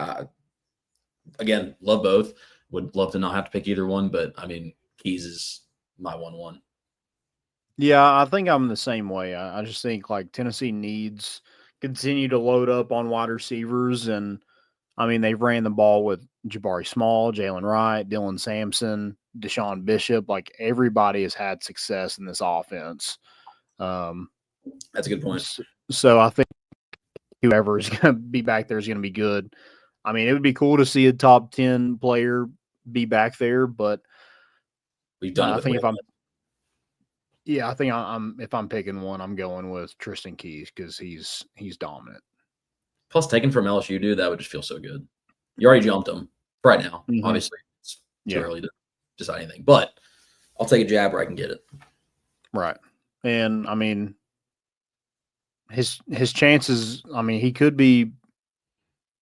G: again, love both. Would love to not have to pick either one, but I mean, Keys is my 1-1.
I: Yeah, I think I'm the same way. I just think like Tennessee needs continue to load up on wide receivers, and I mean they've ran the ball with Jabari Small, Jalen Wright, Dylan Sampson, Deshaun Bishop. Like everybody has had success in this offense.
G: That's a good point.
I: So I think whoever is going to be back there is going to be good. I mean, it would be cool to see a top 10 player be back there, but
G: we've done.
I: I think if I'm picking one, I'm going with Tristan Keys because he's dominant.
G: Plus, taken from LSU, dude, that would just feel so good. You already jumped him right now.
I: Mm-hmm.
G: Obviously, it's too early to decide anything, but I'll take a jab where I can get it.
I: Right, and I mean, his chances. I mean, he could be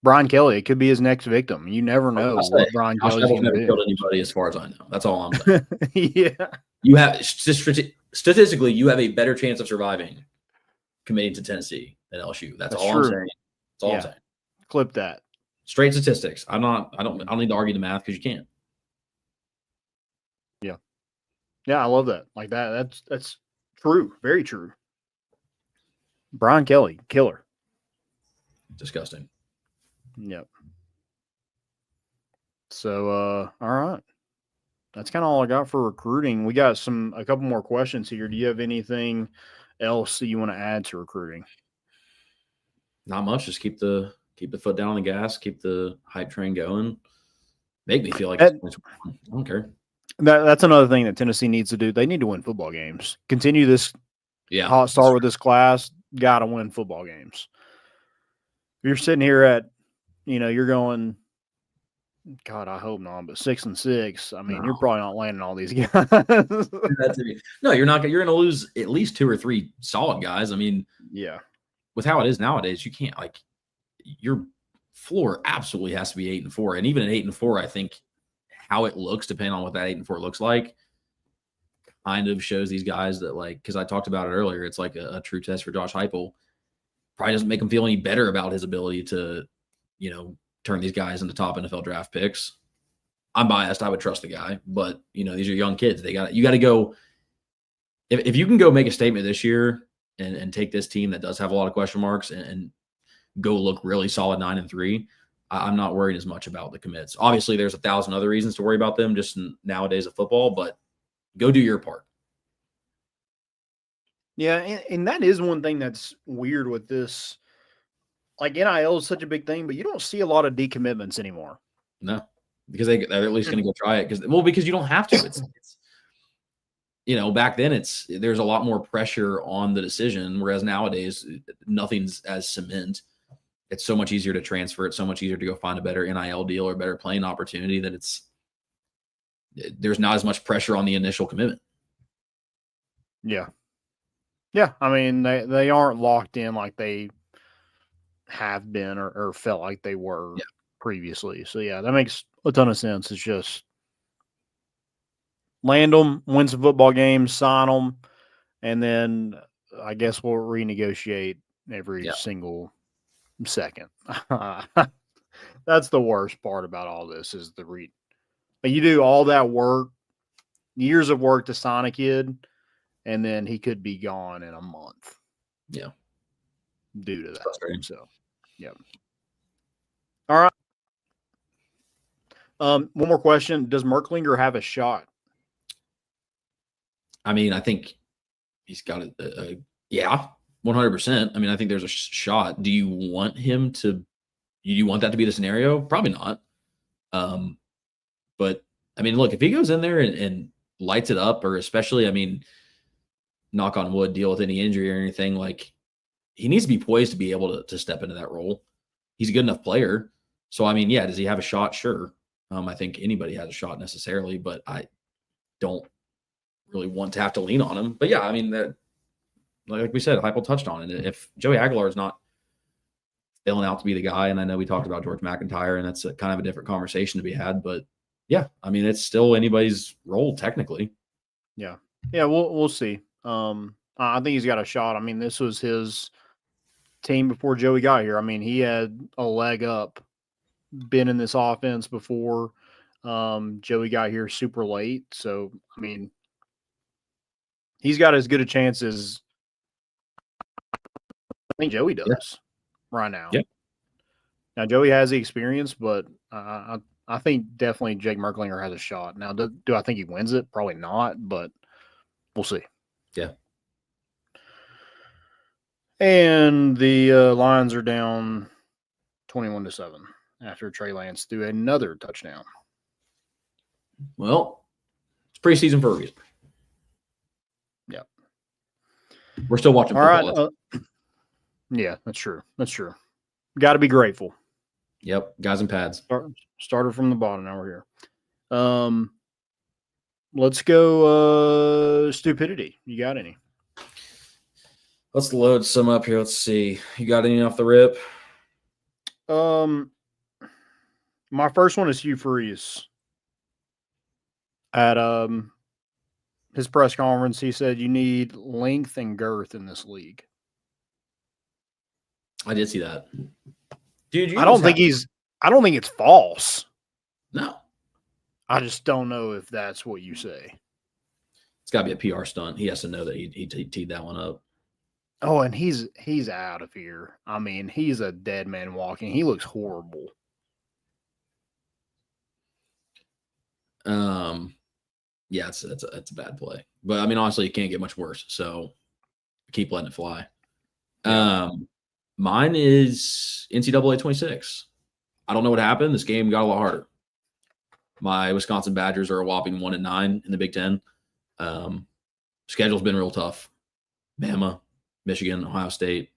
I: Brian Kelly. It could be his next victim. You never know what Brian Kelly's going to do.
G: Killed anybody, as far as I know. That's all I'm saying.
I: Yeah,
G: you have statistically, you have a better chance of surviving committing to Tennessee than LSU. That's all
I: true.
G: I'm saying. That's all I'm saying.
I: Clip that.
G: Straight statistics. I don't need to argue the math because you can't.
I: Yeah. Yeah, I love that. Like that. That's true. Very true. Brian Kelly, killer.
G: Disgusting.
I: Yep. So, all right. That's kind of all I got for recruiting. We got a couple more questions here. Do you have anything else that you want to add to recruiting?
G: Not much. Just keep the foot down on the gas. Keep the hype train going. Make me feel like I don't care.
I: That's another thing that Tennessee needs to do. They need to win football games. Continue this hot start with this class. Got to win football games. If you're sitting here at, you're going, God, I hope not, but 6-6. I mean, you're probably not landing all these guys.
G: No, you're not. You're going to lose at least 2 or 3 solid guys. I mean,
I: yeah.
G: With how it is nowadays, you can't your floor absolutely has to be 8-4, and even at 8-4, I think how it looks, depending on what that 8-4 looks like, kind of shows these guys that because I talked about it earlier, it's like a true test for Josh Heupel. Probably doesn't make him feel any better about his ability to, turn these guys into top NFL draft picks. I'm biased. I would trust the guy, but these are young kids. You got to go. If you can go make a statement this year and take this team that does have a lot of question marks and go look really solid 9-3, I'm not worried as much about the commits. Obviously, there's 1,000 other reasons to worry about them just nowadays of football, but go do your part.
I: Yeah, and that is one thing that's weird with this. Like, NIL is such a big thing, but you don't see a lot of decommitments anymore.
G: No, because they're at least going to go try it. Because you don't have to. It's back then there's a lot more pressure on the decision, whereas nowadays nothing's as cement. It's so much easier to transfer. It's so much easier to go find a better NIL deal or better playing opportunity that there's not as much pressure on the initial commitment.
I: Yeah. Yeah. I mean, they aren't locked in like they have been or felt like they were previously. So, yeah, that makes a ton of sense. It's just land them, win some football games, sign them, and then I guess we'll renegotiate every single second. That's the worst part about all this is you do all that work, years of work to sign a kid, and then he could be gone in a month.
G: Yeah.
I: Due to that. So, yeah. All right. One more question. Does Merklinger have a shot?
G: I mean, I think he's got 100%. I mean, I think there's a shot. Do you want that to be the scenario? Probably not. But I mean, look, if he goes in there and lights it up, or especially, I mean, knock on wood, deal with any injury or anything, he needs to be poised to be able to step into that role. He's a good enough player. So, I mean, yeah, does he have a shot? Sure. I think anybody has a shot necessarily, but I don't really want to have to lean on him. But yeah, I mean, that, like we said, Heupel touched on it. If Joey Aguilar is not filling out to be the guy, and I know we talked about George McIntyre, and that's kind of a different conversation to be had, but yeah, I mean, it's still anybody's role technically.
I: Yeah, we'll see. I think he's got a shot. I mean, this was his team before Joey got here. I mean, he had a leg up, been in this offense before. Joey got here super late, so I mean, he's got as good a chance as I think Joey does right now.
G: Yeah.
I: Now Joey has the experience, but I think definitely Jake Merklinger has a shot. Now, do I think he wins it? Probably not, but we'll see.
G: Yeah.
I: And the Lions are down 21-7 after Trey Lance threw another touchdown.
G: Well, it's preseason for a reason.
I: Yeah.
G: We're still watching football.
I: All right. Yeah, that's true. That's true. Got to be grateful.
G: Yep. Guys and pads.
I: Started from the bottom. Now we're here. Let's go stupidity. You got any?
G: Let's load some up here. Let's see. You got any off the rip?
I: My first one is Hugh Freeze. At his press conference, he said you need length and girth in this league.
G: I did see that. Dude,
I: I don't think it's false.
G: No.
I: I just don't know if that's what you say.
G: It's got to be a PR stunt. He has to know that he teed that one up.
I: Oh, and he's out of here. I mean, he's a dead man walking. He looks horrible.
G: Yeah, it's a bad play. But I mean, honestly, it can't get much worse. So keep letting it fly. Mine is NCAA 26. I don't know what happened. This game got a lot harder. My Wisconsin Badgers are a whopping 1-9 in the Big Ten. Schedule's been real tough. Bama, Michigan, Ohio State.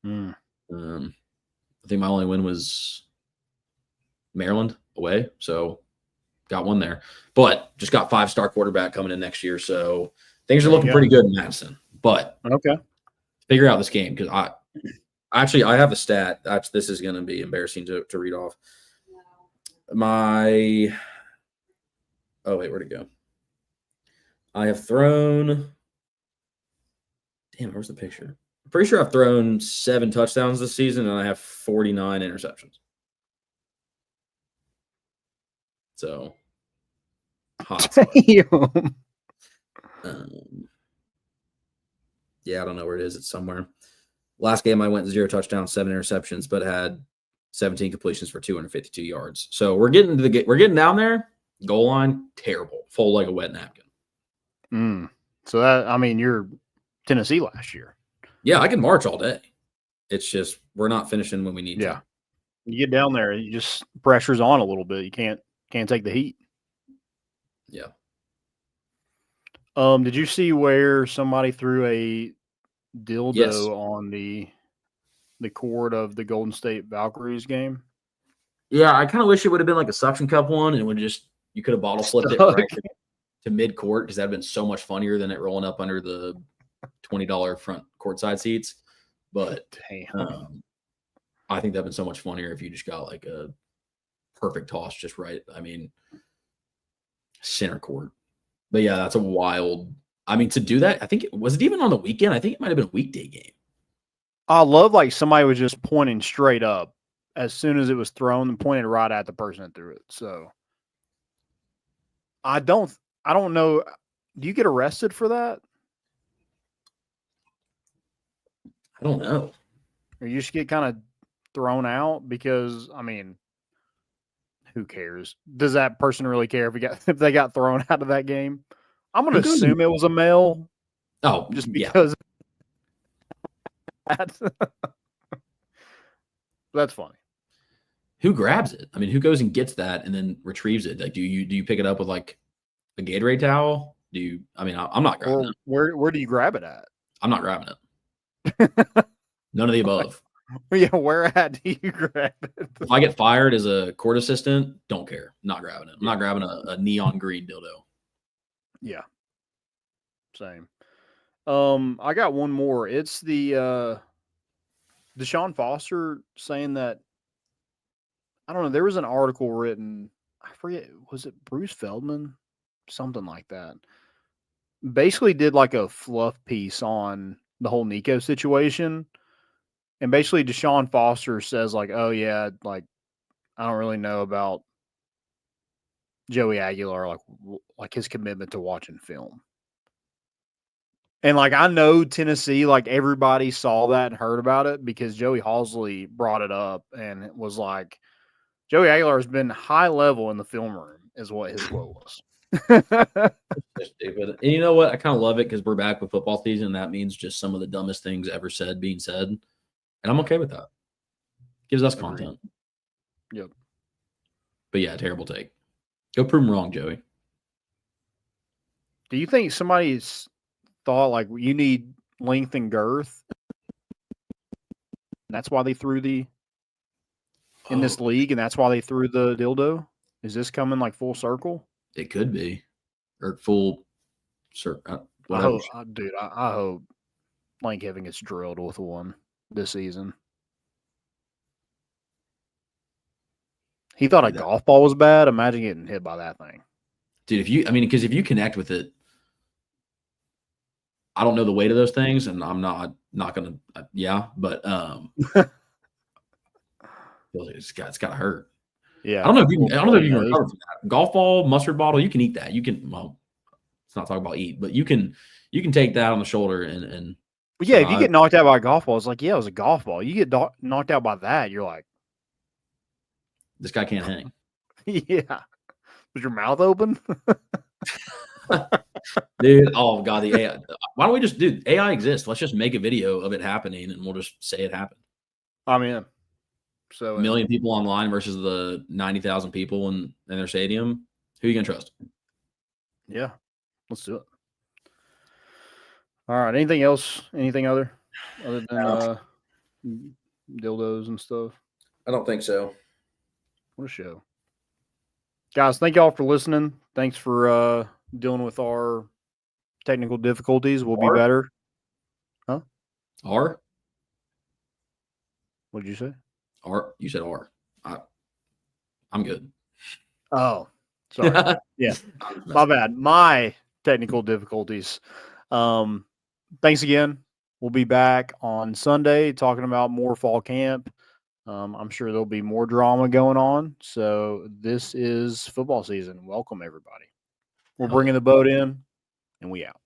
G: I think my only win was Maryland away, so got one there. But just got 5-star quarterback coming in next year, so things are looking pretty good in Madison. But figure out this game because I have a stat. This is going to be embarrassing to read off. Where'd it go? I have thrown. Damn, where's the picture? I'm pretty sure I've thrown 7 touchdowns this season, and I have 49 interceptions. So, hot. Yeah, I don't know where it is. It's somewhere. Last game, I went 0 touchdowns, 7 interceptions, but had 17 completions for 252 yards. So we're getting down there. Goal line, terrible. Full like a wet napkin.
I: So that, I mean, you're Tennessee last year.
G: Yeah, I can march all day. It's just we're not finishing when we need to.
I: You get down there, you just pressure's on a little bit. You can't take the heat.
G: Yeah.
I: Did you see where somebody threw a dildo on the court of the Golden State Valkyries game?
G: Yeah, I kind of wish it would have been like a suction cup one, and it would just you could have bottle flipped it right to mid court because that'd been so much funnier than it rolling up under the $20 front courtside seats. But I think that'd been so much funnier if you just got like a perfect toss just right. I mean, center court. But yeah, that's a wild. I mean, to do that, I think was it even on the weekend? I think it might have been a weekday game.
I: I love like somebody was just pointing straight up as soon as it was thrown and pointed right at the person that threw it. So I don't know. Do you get arrested for that?
G: I don't know.
I: Or you just get kind of thrown out because, I mean, who cares? Does that person really care if they got thrown out of that game? I'm going to assume it was a male.
G: Oh,
I: just because. That's funny.
G: Who grabs it? I mean, who goes and gets that and then retrieves it? Like, do you pick it up with like a Gatorade towel? I'm not grabbing it.
I: Where do you grab it at?
G: I'm not grabbing it. None of the above.
I: Yeah, where at do you grab it?
G: If I get fired as a court assistant, don't care. Not grabbing it. I'm not grabbing a neon green dildo.
I: Yeah. Same. I got one more. It's the Deshaun Foster saying that, I don't know, there was an article written, I forget, was it Bruce Feldman? Something like that. Basically did like a fluff piece on the whole Nico situation. And basically Deshaun Foster says like, oh yeah, like I don't really know about Joey Aguilar, like his commitment to watching film. And like I know Tennessee, like everybody saw that and heard about it because Joey Halsley brought it up and it was like, Joey Aguilar has been high level in the film room, is what his quote was.
G: Stupid. And you know what? I kind of love it because we're back with football season. And that means just some of the dumbest things ever said being said. And I'm okay with that. Gives us content.
I: Yep.
G: But yeah, terrible take. Go prove them wrong, Joey.
I: Do you think somebody's thought like you need length and girth? That's why they threw in this league, and that's why they threw the dildo? Is this coming like full circle?
G: It could be. Or full circle.
I: I hope Lane Kiffin gets drilled with one this season. He thought a golf ball was bad. Imagine getting hit by that thing.
G: Dude, because if you connect with it, I don't know the weight of those things, and I'm not going to, but it's got to hurt.
I: Yeah.
G: I don't know if you can recover from that. Golf ball, mustard bottle, you can eat that. You can, well, let's not talk about eat, but you can take that on the shoulder and
I: But yeah, if you get knocked out by a golf ball, it's like, yeah, it was a golf ball. You get knocked out by that, you're like,
G: this guy can't hang.
I: Yeah. Was your mouth open?
G: Dude, oh God, the AI. Why don't we just, dude, AI exists. Let's just make a video of it happening and we'll just say it happened.
I: I'm in. So
G: a million people online versus the 90,000 people in their stadium. Who are you going to trust?
I: Yeah. Let's do it. All right. Anything else? Anything other than dildos and stuff?
G: I don't think so.
I: What a show. Guys, thank y'all for listening. Thanks for dealing with our technical difficulties. We'll be better. Huh?
G: R?
I: What did you say?
G: R? You said R. I'm good.
I: Oh, sorry. Yeah. My bad. My technical difficulties. Thanks again. We'll be back on Sunday talking about more fall camp. I'm sure there'll be more drama going on. So this is football season. Welcome, everybody. We're bringing the boat in, and we out.